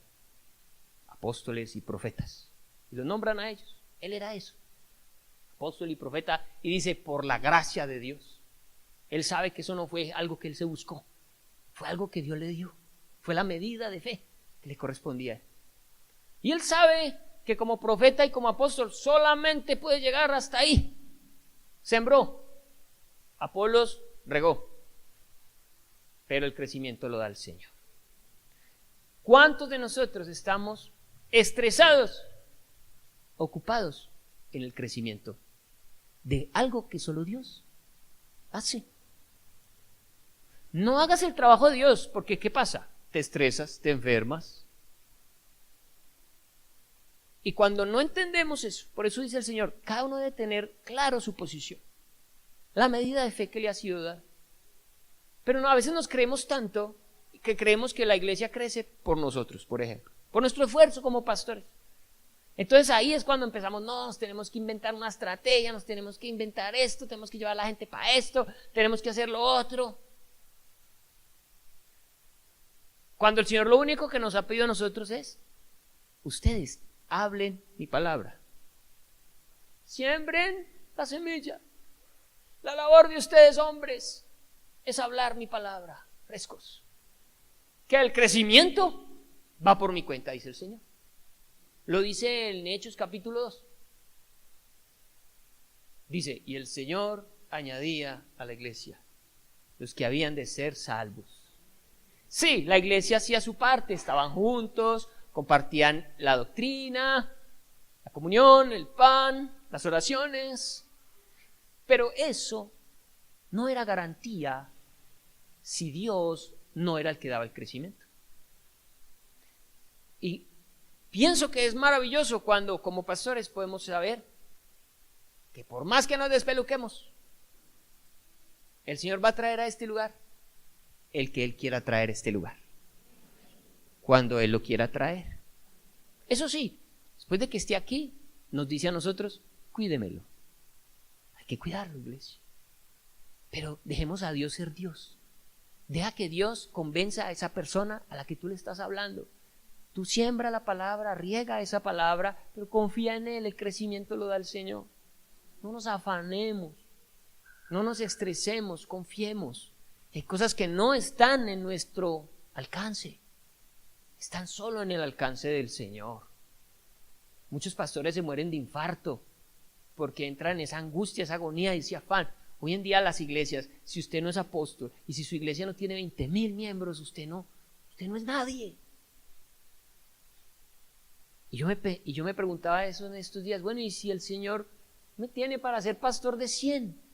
apóstoles y profetas. Y los nombran a ellos. Él era eso, apóstol y profeta, y dice, por la gracia de Dios. Él sabe que eso no fue algo que él se buscó, fue algo que Dios le dio, fue la medida de fe que le correspondía a él. Y él sabe que como profeta y como apóstol solamente puede llegar hasta ahí. Sembró, Apolos regó, pero el crecimiento lo da el Señor. ¿Cuántos de nosotros estamos estresados, ocupados en el crecimiento de algo que solo Dios hace? No hagas el trabajo de Dios, porque ¿qué pasa? Te estresas, te enfermas. Y cuando no entendemos eso, por eso dice el Señor, cada uno debe tener claro su posición, la medida de fe que le ha sido dada. Pero no, a veces nos creemos tanto que creemos que la iglesia crece por nosotros, por ejemplo, por nuestro esfuerzo como pastores. Entonces ahí es cuando empezamos, no, nos tenemos que inventar una estrategia, nos tenemos que inventar esto, tenemos que llevar a la gente para esto, tenemos que hacer lo otro. Cuando el Señor lo único que nos ha pedido a nosotros es, ustedes hablen mi palabra, siembren la semilla. La labor de ustedes, hombres, es hablar mi palabra, frescos. Que el crecimiento va por mi cuenta, dice el Señor. Lo dice en Hechos capítulo 2. Dice, y el Señor añadía a la iglesia los que habían de ser salvos. Sí, la iglesia hacía su parte, estaban juntos, compartían la doctrina, la comunión, el pan, las oraciones, pero eso no era garantía si Dios no era el que daba el crecimiento. Y pienso que es maravilloso cuando como pastores podemos saber que por más que nos despeluquemos, el Señor va a traer a este lugar el que Él quiera traer a este lugar, cuando Él lo quiera traer. Eso sí, después de que esté aquí, nos dice a nosotros, cuídemelo. Hay que cuidarlo, iglesia. Pero dejemos a Dios ser Dios. Deja que Dios convenza a esa persona a la que tú le estás hablando. Tú siembra la palabra, riega esa palabra, pero confía en Él, el crecimiento lo da el Señor. No nos afanemos, no nos estresemos, confiemos. Hay cosas que no están en nuestro alcance, están solo en el alcance del Señor. Muchos pastores se mueren de infarto porque entran en esa angustia, esa agonía y ese afán. Hoy en día las iglesias, si usted no es apóstol y si su iglesia no tiene 20,000 miembros, usted no es nadie. Y yo me preguntaba eso en estos días, bueno, ¿y si el Señor me tiene para ser pastor de 100?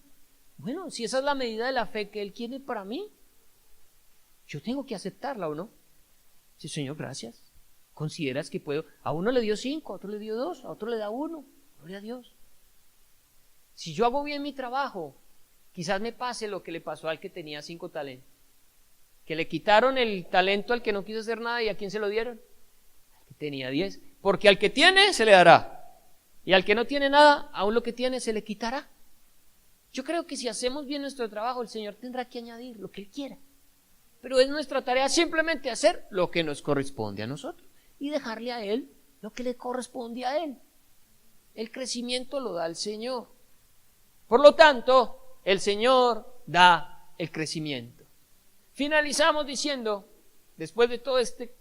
Bueno, si esa es la medida de la fe que Él quiere para mí, yo tengo que aceptarla, ¿o no? Sí, Señor, gracias. ¿Consideras que puedo? A uno le dio 5, a otro le dio 2, a otro le da 1. Gloria a Dios. Si yo hago bien mi trabajo, quizás me pase lo que le pasó al que tenía 5 talentos. Que le quitaron el talento al que no quiso hacer nada, ¿y a quién se lo dieron? Al que tenía 10. Porque al que tiene se le dará, y al que no tiene nada, aún lo que tiene se le quitará. Yo creo que si hacemos bien nuestro trabajo, el Señor tendrá que añadir lo que Él quiera. Pero es nuestra tarea simplemente hacer lo que nos corresponde a nosotros y dejarle a Él lo que le corresponde a Él. El crecimiento lo da el Señor. Por lo tanto, el Señor da el crecimiento. Finalizamos diciendo, después de todo este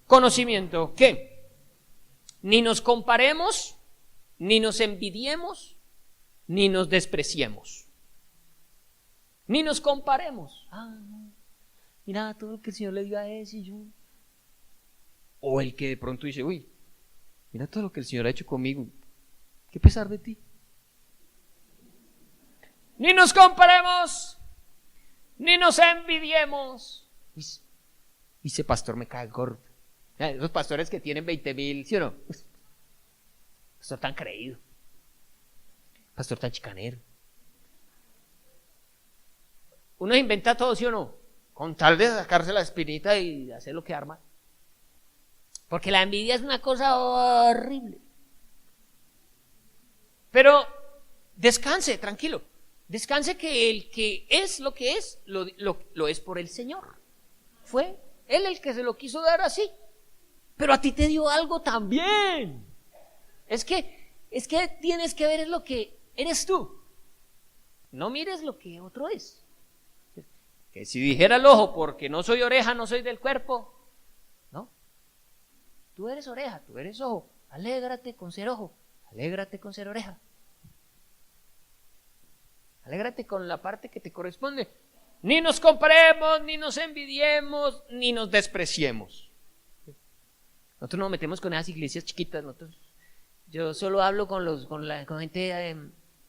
conocimiento, que ni nos comparemos, ni nos envidiemos, ni nos despreciemos. Ni nos comparemos. Mira todo lo que el Señor le dio a ese y yo. O el que de pronto dice, uy, mira todo lo que el Señor ha hecho conmigo. Qué pesar de ti. Ni nos comparemos, ni nos envidiemos. Ese pastor me cae gordo. Esos pastores que tienen 20,000, ¿sí o no? Pastor tan creído. Pastor tan chicanero. Uno inventa todo, ¿sí o no? Con tal de sacarse la espinita y hacer lo que arma. Porque la envidia es una cosa horrible. Pero descanse, tranquilo. Descanse que el que es lo que es, lo es por el Señor. Fue Él el que se lo quiso dar así. Pero a ti te dio algo también. Es que tienes que ver lo que eres tú. No mires lo que otro es. Que si dijera el ojo, porque no soy oreja, no soy del cuerpo. No. Tú eres oreja, tú eres ojo. Alégrate con ser ojo. Alégrate con ser oreja. Alégrate con la parte que te corresponde. Ni nos comparemos, ni nos envidiemos, ni nos despreciemos. Nosotros nos metemos con esas iglesias chiquitas. Yo solo hablo con gente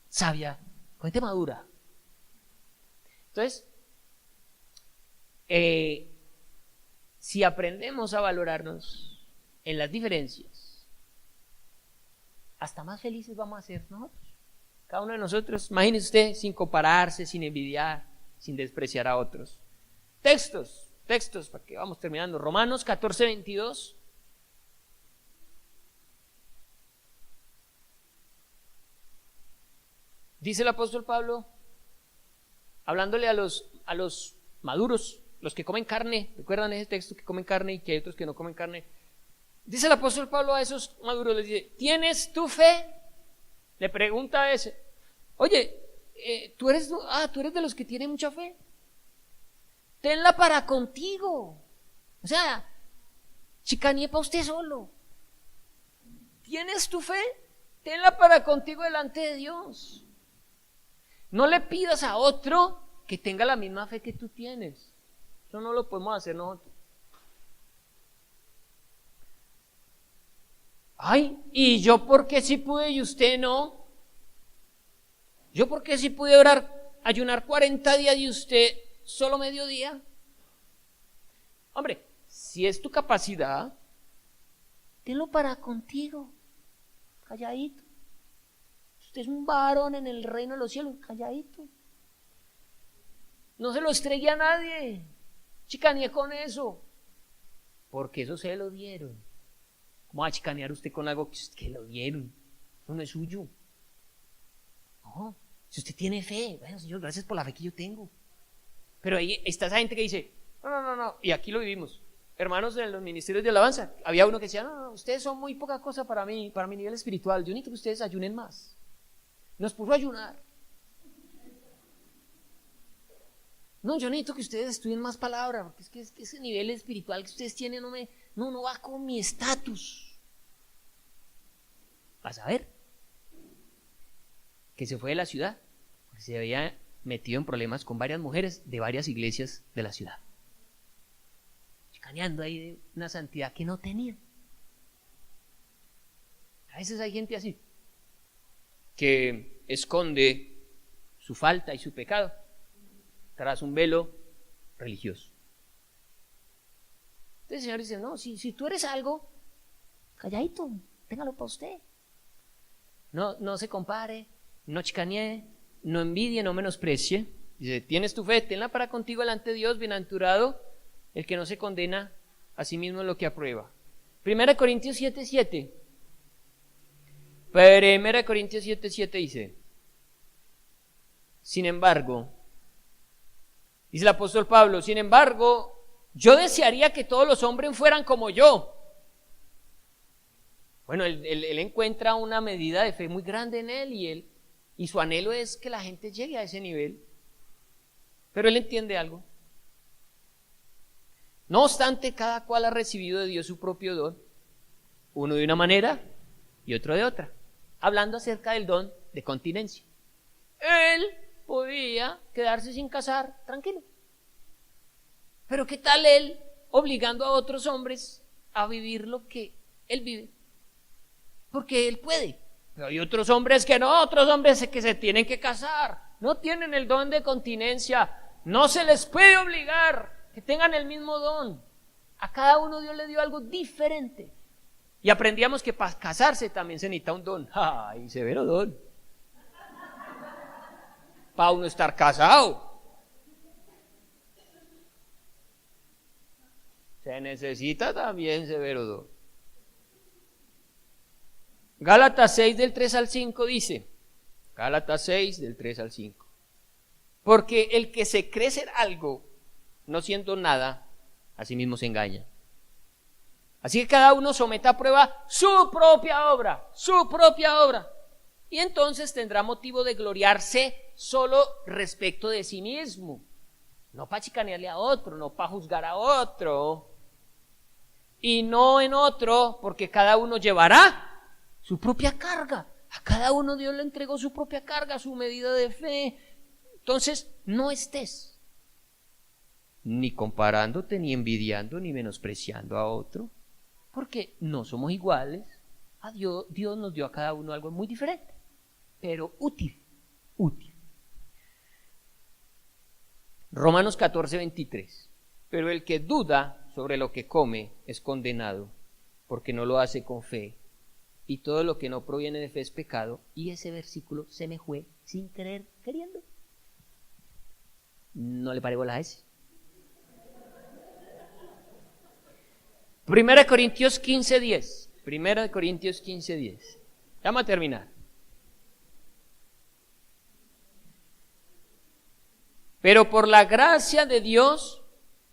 sabia, con gente madura. Entonces, si aprendemos a valorarnos en las diferencias, hasta más felices vamos a ser nosotros. Cada uno de nosotros, imagínese usted, sin compararse, sin envidiar, sin despreciar a otros. Textos, para que vamos terminando. Romanos 14:22. Dice el apóstol Pablo, hablándole a los maduros, los que comen carne. ¿Recuerdan ese texto que comen carne y que hay otros que no comen carne? Dice el apóstol Pablo a esos maduros, les dice, ¿tienes tu fe? Le pregunta a ese, oye, tú eres de los que tienen mucha fe. Tenla para contigo. O sea, chicanía para usted solo. ¿Tienes tu fe? Tenla para contigo delante de Dios. No le pidas a otro que tenga la misma fe que tú tienes. Eso no lo podemos hacer nosotros. Ay, ¿y yo por qué sí pude y usted no? ¿Yo por qué sí pude ayunar 40 días y usted solo mediodía? Hombre, si es tu capacidad, tenlo para contigo, calladito. Usted es un varón en el reino de los cielos, calladito. No se lo estregue a nadie, chicanee con eso, porque eso se lo dieron. ¿Cómo va a chicanear usted con algo que lo dieron? Eso no es suyo. No, si usted tiene fe, bueno, Señor, gracias por la fe que yo tengo. Pero ahí está esa gente que dice, no, y aquí lo vivimos. Hermanos en los ministerios de alabanza, había uno que decía, no, ustedes son muy poca cosa para mí, para mi nivel espiritual, yo necesito que ustedes ayunen más. Nos puso a ayunar. No, yo necesito que ustedes estudien más palabra, porque es que ese nivel espiritual que ustedes tienen no va con mi estatus. Vas a ver que se fue de la ciudad, porque se había metido en problemas con varias mujeres de varias iglesias de la ciudad, chicaneando ahí de una santidad que no tenía. A veces hay gente así, que esconde su falta y su pecado tras un velo religioso. Entonces el Señor dice, no, si tú eres algo, calladito, téngalo para usted. No se compare, no chicanee, no envidie, no menosprecie. Dice, tienes tu fe, tenla para contigo delante de Dios, bienaventurado el que no se condena a sí mismo en lo que aprueba. 1 Corintios 7:7. 1 Corintios 7:7 dice, Sin embargo, dice el apóstol Pablo, sin embargo, yo desearía que todos los hombres fueran como yo. Bueno, él encuentra una medida de fe muy grande en él y su anhelo es que la gente llegue a ese nivel. Pero él entiende algo. No obstante, cada cual ha recibido de Dios su propio don, uno de una manera y otro de otra. Hablando acerca del don de continencia. Él podía quedarse sin casar, tranquilo. Pero ¿qué tal él obligando a otros hombres a vivir lo que él vive? Porque él puede. Pero hay otros hombres que no, otros hombres que se tienen que casar. No tienen el don de continencia. No se les puede obligar que tengan el mismo don. A cada uno Dios le dio algo diferente. Y aprendíamos que para casarse también se necesita un don. ¡Ay, severo don! Para uno estar casado. Se necesita también severo don. Gálatas 6 del 3 al 5 dice, Gálatas 6 del 3 al 5, porque el que se cree ser algo, no siendo nada, a sí mismo se engaña. Así que cada uno someta a prueba su propia obra, y entonces tendrá motivo de gloriarse solo respecto de sí mismo, no para chicanearle a otro, no para juzgar a otro, y no en otro, porque cada uno llevará su propia carga. A cada uno Dios le entregó su propia carga, su medida de fe. Entonces, no estés ni comparándote, ni envidiando, ni menospreciando a otro, porque no somos iguales. A Dios nos dio a cada uno algo muy diferente, pero útil. Romanos 14:23. Pero el que duda sobre lo que come es condenado, porque no lo hace con fe. Y todo lo que no proviene de fe es pecado. Y ese versículo se me fue sin querer, queriendo. ¿No le paré bola a ese? 1 Corintios 15:10. 1 Corintios 15:10. Vamos a terminar. Pero por la gracia de Dios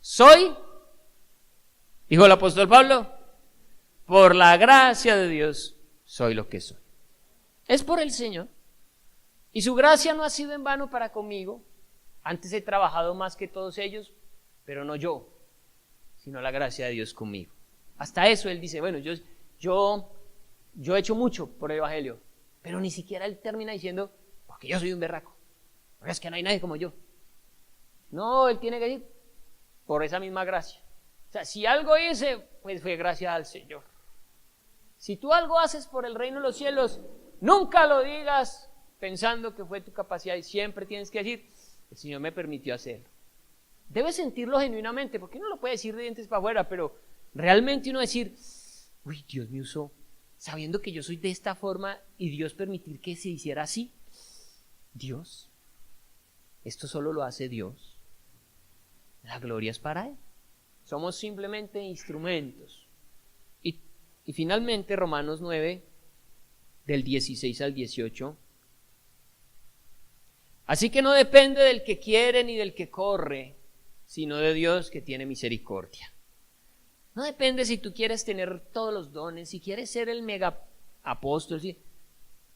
soy, dijo el apóstol Pablo, por la gracia de Dios soy lo que soy. Es por el Señor. Y su gracia no ha sido en vano para conmigo. Antes he trabajado más que todos ellos, pero no yo, sino la gracia de Dios conmigo. Hasta eso él dice, bueno, yo he hecho mucho por el Evangelio, pero ni siquiera él termina diciendo, porque yo soy un berraco, porque es que no hay nadie como yo. No, él tiene que decir, por esa misma gracia. O sea, si algo hice, pues fue gracias al Señor. Si tú algo haces por el reino de los cielos, nunca lo digas pensando que fue tu capacidad, y siempre tienes que decir, el Señor me permitió hacerlo. Debes sentirlo genuinamente, porque uno lo puede decir de dientes para afuera, pero realmente uno decir, uy, Dios me usó, sabiendo que yo soy de esta forma y Dios permitir que se hiciera así. Dios, esto solo lo hace Dios. La gloria es para Él. Somos simplemente instrumentos. Y finalmente Romanos 9, del 16 al 18. Así que no depende del que quiere ni del que corre, sino de Dios que tiene misericordia. No depende si tú quieres tener todos los dones, si quieres ser el mega apóstol.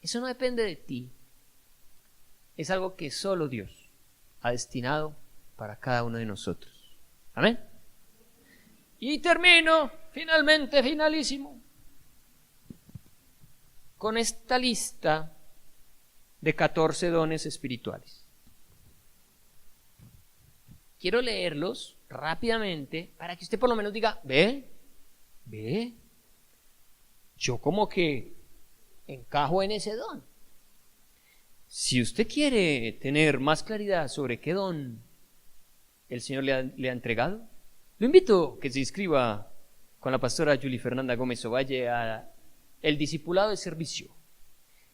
Eso no depende de ti. Es algo que solo Dios ha destinado para cada uno de nosotros. Amén. Y termino, finalísimo, con esta lista de 14 dones espirituales. Quiero leerlos rápidamente para que usted por lo menos diga, ve, yo como que encajo en ese don. Si usted quiere tener más claridad sobre qué don el Señor le ha entregado, lo invito a que se inscriba con la pastora Julie Fernanda Gómez Ovalle a el discipulado de servicio.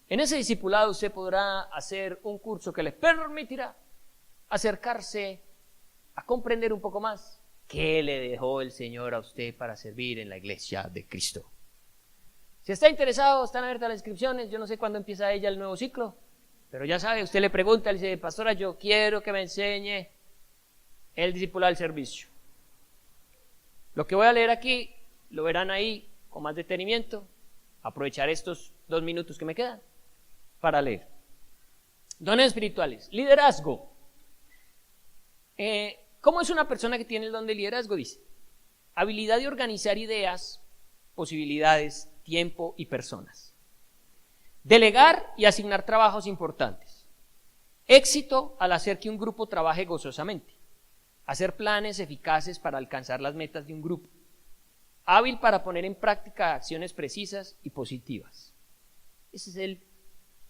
En ese discipulado usted podrá hacer un curso que le permitirá acercarse a comprender un poco más qué le dejó el Señor a usted para servir en la iglesia de Cristo. Si está interesado, están abiertas las inscripciones. Yo no sé cuándo empieza ella el nuevo ciclo, Pero ya sabe, usted le pregunta, le dice, pastora, yo quiero que me enseñe el discipulado del servicio. Lo que voy a leer aquí, lo verán ahí con más detenimiento. Aprovechar estos 2 minutos que me quedan para leer. Dones espirituales. Liderazgo. ¿Cómo es una persona que tiene el don de liderazgo? Dice, habilidad de organizar ideas, posibilidades, tiempo y personas. Delegar y asignar trabajos importantes. Éxito al hacer que un grupo trabaje gozosamente. Hacer planes eficaces para alcanzar las metas de un grupo. Hábil para poner en práctica acciones precisas y positivas. Ese es el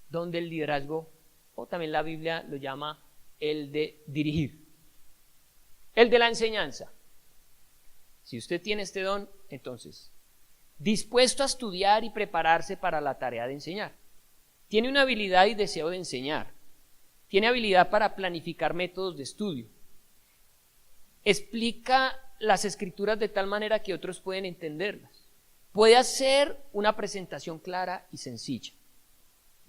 don del liderazgo, o también la Biblia lo llama el de dirigir. El de la enseñanza. Si usted tiene este don, entonces, dispuesto a estudiar y prepararse para la tarea de enseñar. Tiene una habilidad y deseo de enseñar. Tiene habilidad para planificar métodos de estudio. Explica las escrituras de tal manera que otros pueden entenderlas. Puede hacer una presentación clara y sencilla.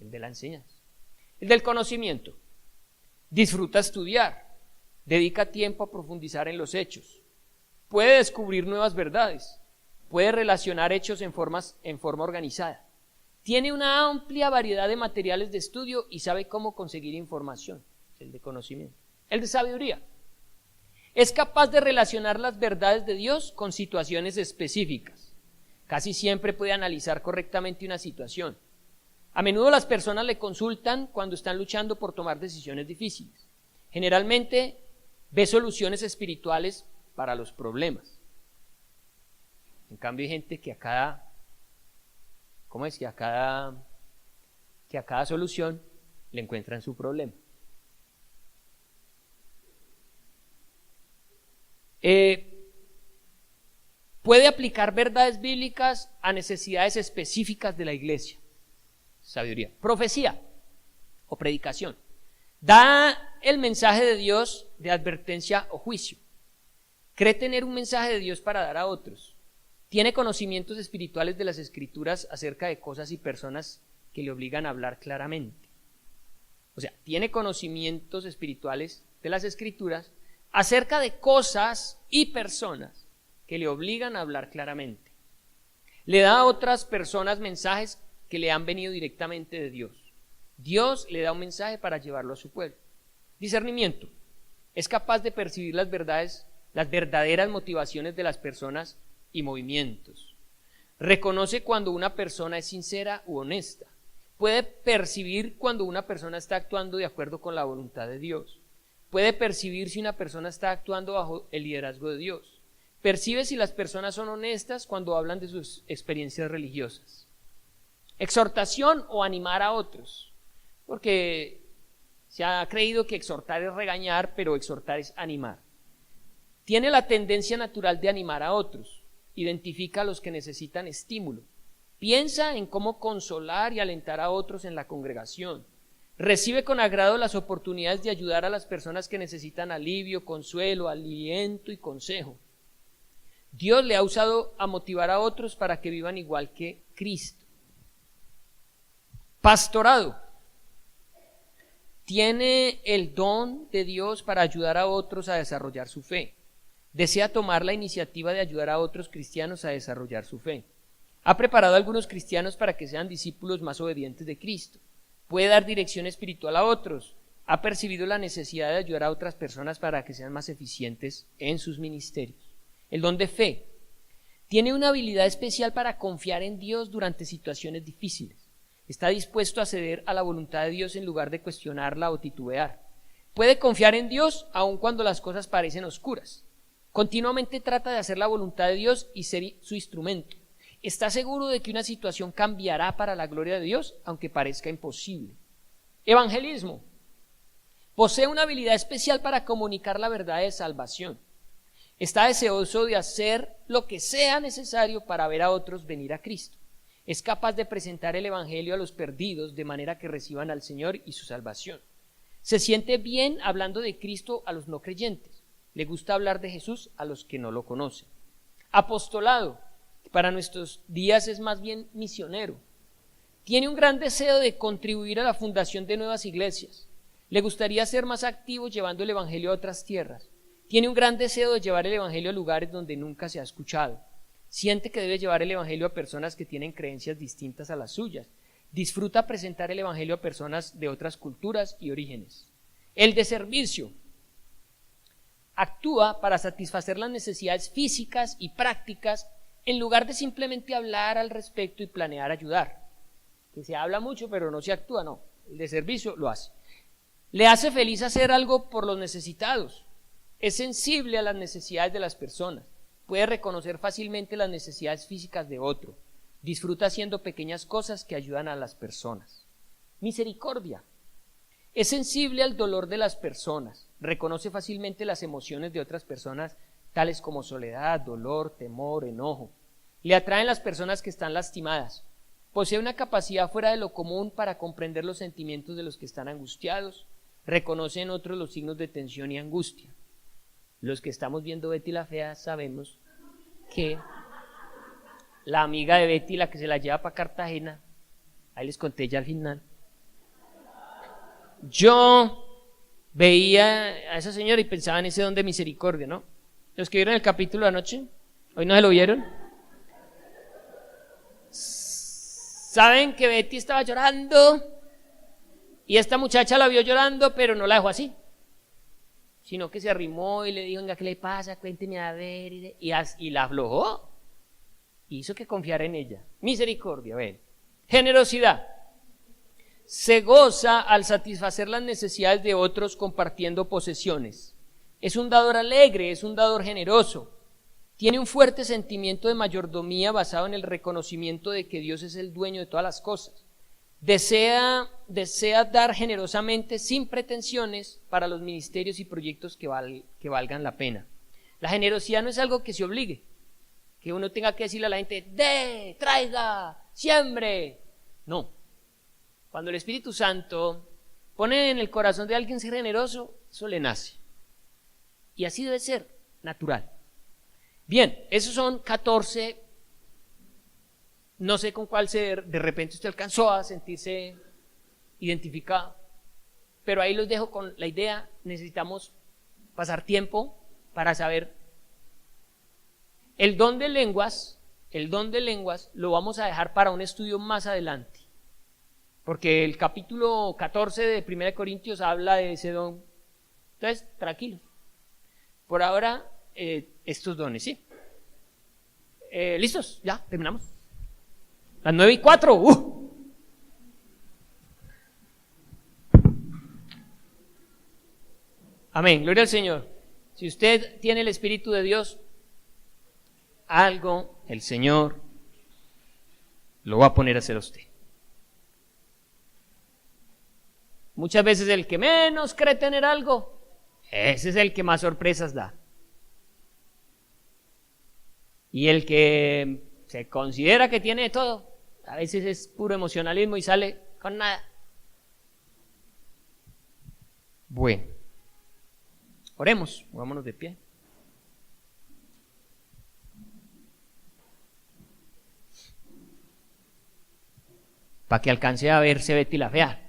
El de la enseñanza. El del conocimiento. Disfruta estudiar. Dedica tiempo a profundizar en los hechos. Puede descubrir nuevas verdades. Puede relacionar hechos en forma organizada. Tiene una amplia variedad de materiales de estudio y sabe cómo conseguir información. El de conocimiento. El de sabiduría. Es capaz de relacionar las verdades de Dios con situaciones específicas. Casi siempre puede analizar correctamente una situación. A menudo las personas le consultan cuando están luchando por tomar decisiones difíciles. Generalmente ve soluciones espirituales para los problemas. En cambio hay gente que a cada solución le encuentran su problema. Puede aplicar verdades bíblicas a necesidades específicas de la iglesia. Sabiduría. Profecía o predicación. Da el mensaje de Dios de advertencia o juicio. Cree tener un mensaje de Dios para dar a otros. Tiene conocimientos espirituales de las escrituras acerca de cosas y personas que le obligan a hablar claramente. O sea, tiene conocimientos espirituales de las escrituras acerca de cosas y personas que le obligan a hablar claramente. Le da a otras personas mensajes que le han venido directamente de Dios. Dios le da un mensaje para llevarlo a su pueblo. Discernimiento. Es capaz de percibir las verdaderas motivaciones de las personas y movimientos. Reconoce cuando una persona es sincera u honesta. Puede percibir cuando una persona está actuando de acuerdo con la voluntad de Dios. Puede percibir si una persona está actuando bajo el liderazgo de Dios. Percibe si las personas son honestas cuando hablan de sus experiencias religiosas. Exhortación o animar a otros, porque se ha creído que exhortar es regañar, pero exhortar es animar. Tiene la tendencia natural de animar a otros, identifica a los que necesitan estímulo, piensa en cómo consolar y alentar a otros en la congregación, recibe con agrado las oportunidades de ayudar a las personas que necesitan alivio, consuelo, aliento y consejo. Dios le ha usado a motivar a otros para que vivan igual que Cristo. Pastorado. Tiene el don de Dios para ayudar a otros a desarrollar su fe. Desea tomar la iniciativa de ayudar a otros cristianos a desarrollar su fe. Ha preparado a algunos cristianos para que sean discípulos más obedientes de Cristo. Puede dar dirección espiritual a otros. Ha percibido la necesidad de ayudar a otras personas para que sean más eficientes en sus ministerios. El don de fe. Tiene una habilidad especial para confiar en Dios durante situaciones difíciles. Está dispuesto a ceder a la voluntad de Dios en lugar de cuestionarla o titubear. Puede confiar en Dios aun cuando las cosas parecen oscuras. Continuamente trata de hacer la voluntad de Dios y ser su instrumento. Está seguro de que una situación cambiará para la gloria de Dios, aunque parezca imposible. Evangelismo. Posee una habilidad especial para comunicar la verdad de salvación. Está deseoso de hacer lo que sea necesario para ver a otros venir a Cristo. Es capaz de presentar el evangelio a los perdidos de manera que reciban al Señor y su salvación. Se siente bien hablando de Cristo a los no creyentes. Le gusta hablar de Jesús a los que no lo conocen. Apostolado, que para nuestros días es más bien misionero. Tiene un gran deseo de contribuir a la fundación de nuevas iglesias. Le gustaría ser más activo llevando el evangelio a otras tierras. Tiene un gran deseo de llevar el evangelio a lugares donde nunca se ha escuchado. Siente que debe llevar el evangelio a personas que tienen creencias distintas a las suyas. Disfruta presentar el evangelio a personas de otras culturas y orígenes. El de servicio actúa para satisfacer las necesidades físicas y prácticas en lugar de simplemente hablar al respecto y planear ayudar. Que se habla mucho pero no se actúa, no. El de servicio lo hace. Le hace feliz hacer algo por los necesitados. Es sensible a las necesidades de las personas. Puede reconocer fácilmente las necesidades físicas de otro. Disfruta haciendo pequeñas cosas que ayudan a las personas. Misericordia. Es sensible al dolor de las personas. Reconoce fácilmente las emociones de otras personas, tales como soledad, dolor, temor, enojo. Le atraen las personas que están lastimadas. Posee una capacidad fuera de lo común para comprender los sentimientos de los que están angustiados. Reconoce en otros los signos de tensión y angustia. Los que estamos viendo Betty la Fea sabemos que la amiga de Betty, la que se la lleva para Cartagena, ahí les conté ya al final, yo veía a esa señora y pensaba en ese don de misericordia, ¿no? Los que vieron el capítulo anoche, hoy no se lo vieron, saben que Betty estaba llorando y esta muchacha la vio llorando, pero no la dejó así, sino que se arrimó y le dijo, venga, ¿qué le pasa? Cuénteme a ver, y la aflojó. Hizo que confiara en ella. Misericordia, ven. Generosidad. Se goza al satisfacer las necesidades de otros compartiendo posesiones. Es un dador alegre, es un dador generoso. Tiene un fuerte sentimiento de mayordomía basado en el reconocimiento de que Dios es el dueño de todas las cosas. Desea dar generosamente sin pretensiones para los ministerios y proyectos que valgan la pena. La generosidad no es algo que se obligue, que uno tenga que decirle a la gente, dé, traiga, siembre. No. Cuando el Espíritu Santo pone en el corazón de alguien ser generoso, eso le nace. Y así debe ser, natural. Bien, esos son 14. No sé con cuál de repente usted alcanzó a sentirse identificado, pero ahí los dejo con la idea. Necesitamos pasar tiempo para saber. El don de lenguas lo vamos a dejar para un estudio más adelante, porque el capítulo 14 de 1 Corintios habla de ese don. Entonces, tranquilo. Por ahora, estos dones, ¿sí? ¿Listos? Ya, terminamos. Las 9:04. Amén, gloria al Señor. Si usted tiene el Espíritu de Dios, algo el Señor lo va a poner a hacer a usted. Muchas veces el que menos cree tener algo, ese es el que más sorpresas da. Y el que se considera que tiene todo, a veces es puro emocionalismo y sale con nada. Bueno, oremos, vámonos de pie. Para que alcance a verse Betty la Fea.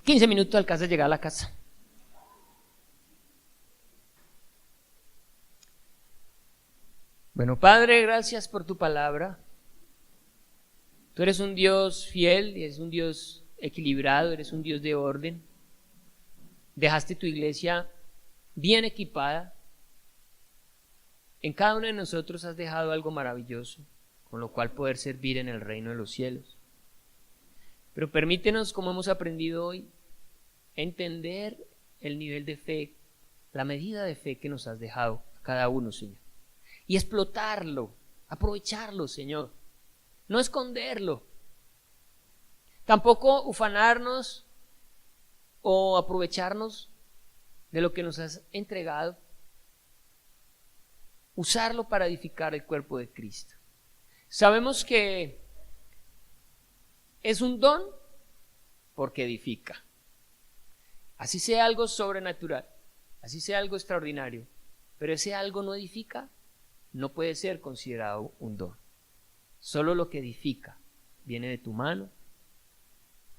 15 minutos alcanza a llegar a la casa. Bueno, Padre, gracias por tu palabra. Tú eres un Dios fiel, eres un Dios equilibrado, eres un Dios de orden. Dejaste tu iglesia bien equipada. En cada uno de nosotros has dejado algo maravilloso, con lo cual poder servir en el reino de los cielos. Pero permítenos, como hemos aprendido hoy, entender el nivel de fe, la medida de fe que nos has dejado a cada uno, Señor. Y explotarlo, aprovecharlo, Señor. No esconderlo. Tampoco ufanarnos o aprovecharnos de lo que nos has entregado. Usarlo para edificar el cuerpo de Cristo. Sabemos que es un don porque edifica. Así sea algo sobrenatural, así sea algo extraordinario, pero ese algo no edifica, no puede ser considerado un don. Solo lo que edifica viene de tu mano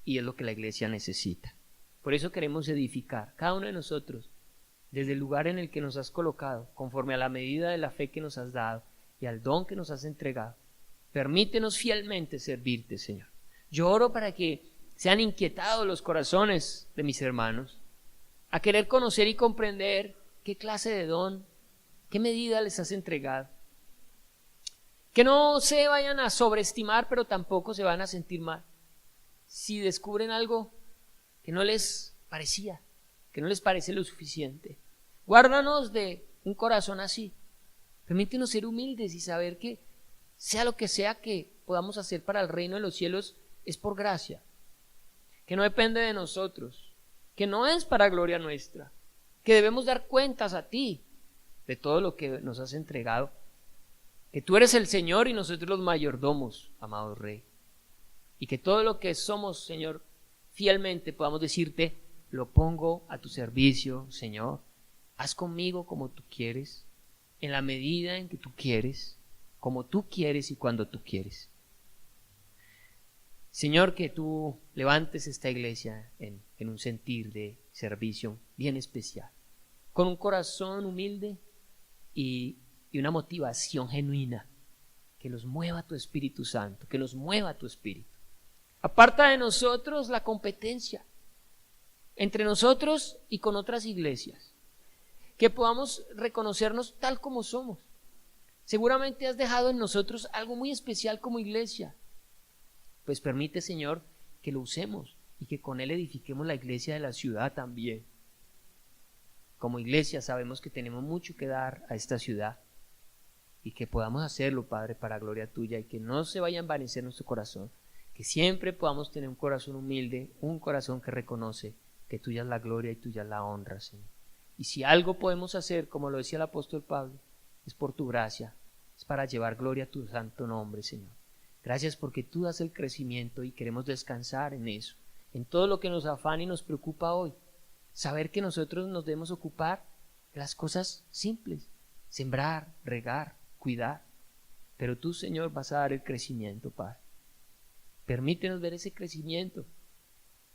y es lo que la iglesia necesita. Por eso queremos edificar, cada uno de nosotros, desde el lugar en el que nos has colocado, conforme a la medida de la fe que nos has dado y al don que nos has entregado. Permítenos fielmente servirte, Señor. Yo oro para que sean inquietados los corazones de mis hermanos a querer conocer y comprender qué clase de don, qué medida les has entregado. Que no se vayan a sobreestimar, pero tampoco se van a sentir mal si descubren algo que no les parecía, que no les parece lo suficiente. Guárdanos de un corazón así. Permítenos ser humildes y saber que sea lo que sea que podamos hacer para el reino de los cielos es por gracia, que no depende de nosotros, que no es para gloria nuestra, que debemos dar cuentas a ti de todo lo que nos has entregado, que tú eres el Señor y nosotros los mayordomos, amado Rey, y que todo lo que somos, Señor, fielmente podamos decirte, lo pongo a tu servicio, Señor, haz conmigo como tú quieres, en la medida en que tú quieres, como tú quieres y cuando tú quieres. Señor, que tú levantes esta iglesia en un sentir de servicio bien especial, con un corazón humilde y una motivación genuina, que los mueva tu Espíritu Santo, que nos mueva tu Espíritu. Aparta de nosotros la competencia entre nosotros y con otras iglesias, que podamos reconocernos tal como somos. Seguramente has dejado en nosotros algo muy especial como iglesia, pues permite, Señor, que lo usemos y que con él edifiquemos la iglesia de la ciudad también. Como iglesia sabemos que tenemos mucho que dar a esta ciudad y que podamos hacerlo, Padre, para gloria tuya, y que no se vaya a envanecer nuestro corazón, que siempre podamos tener un corazón humilde, un corazón que reconoce que tuya es la gloria y tuya es la honra, Señor. Y si algo podemos hacer, como lo decía el apóstol Pablo, es por tu gracia, es para llevar gloria a tu santo nombre, Señor. Gracias porque tú das el crecimiento y queremos descansar en eso, en todo lo que nos afana y nos preocupa hoy. Saber que nosotros nos debemos ocupar de las cosas simples, sembrar, regar, cuidar. Pero tú, Señor, vas a dar el crecimiento, Padre. Permítenos ver ese crecimiento.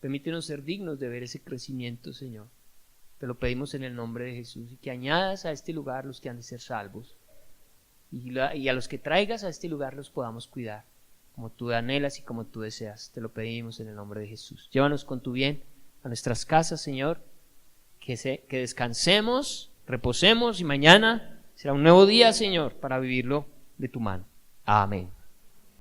Permítenos ser dignos de ver ese crecimiento, Señor. Te lo pedimos en el nombre de Jesús, y que añadas a este lugar los que han de ser salvos, y a los que traigas a este lugar los podamos cuidar, como tú anhelas y como tú deseas. Te lo pedimos en el nombre de Jesús. Llévanos con tu bien a nuestras casas, Señor, que descansemos, reposemos, y mañana será un nuevo día, Señor, para vivirlo de tu mano. Amén.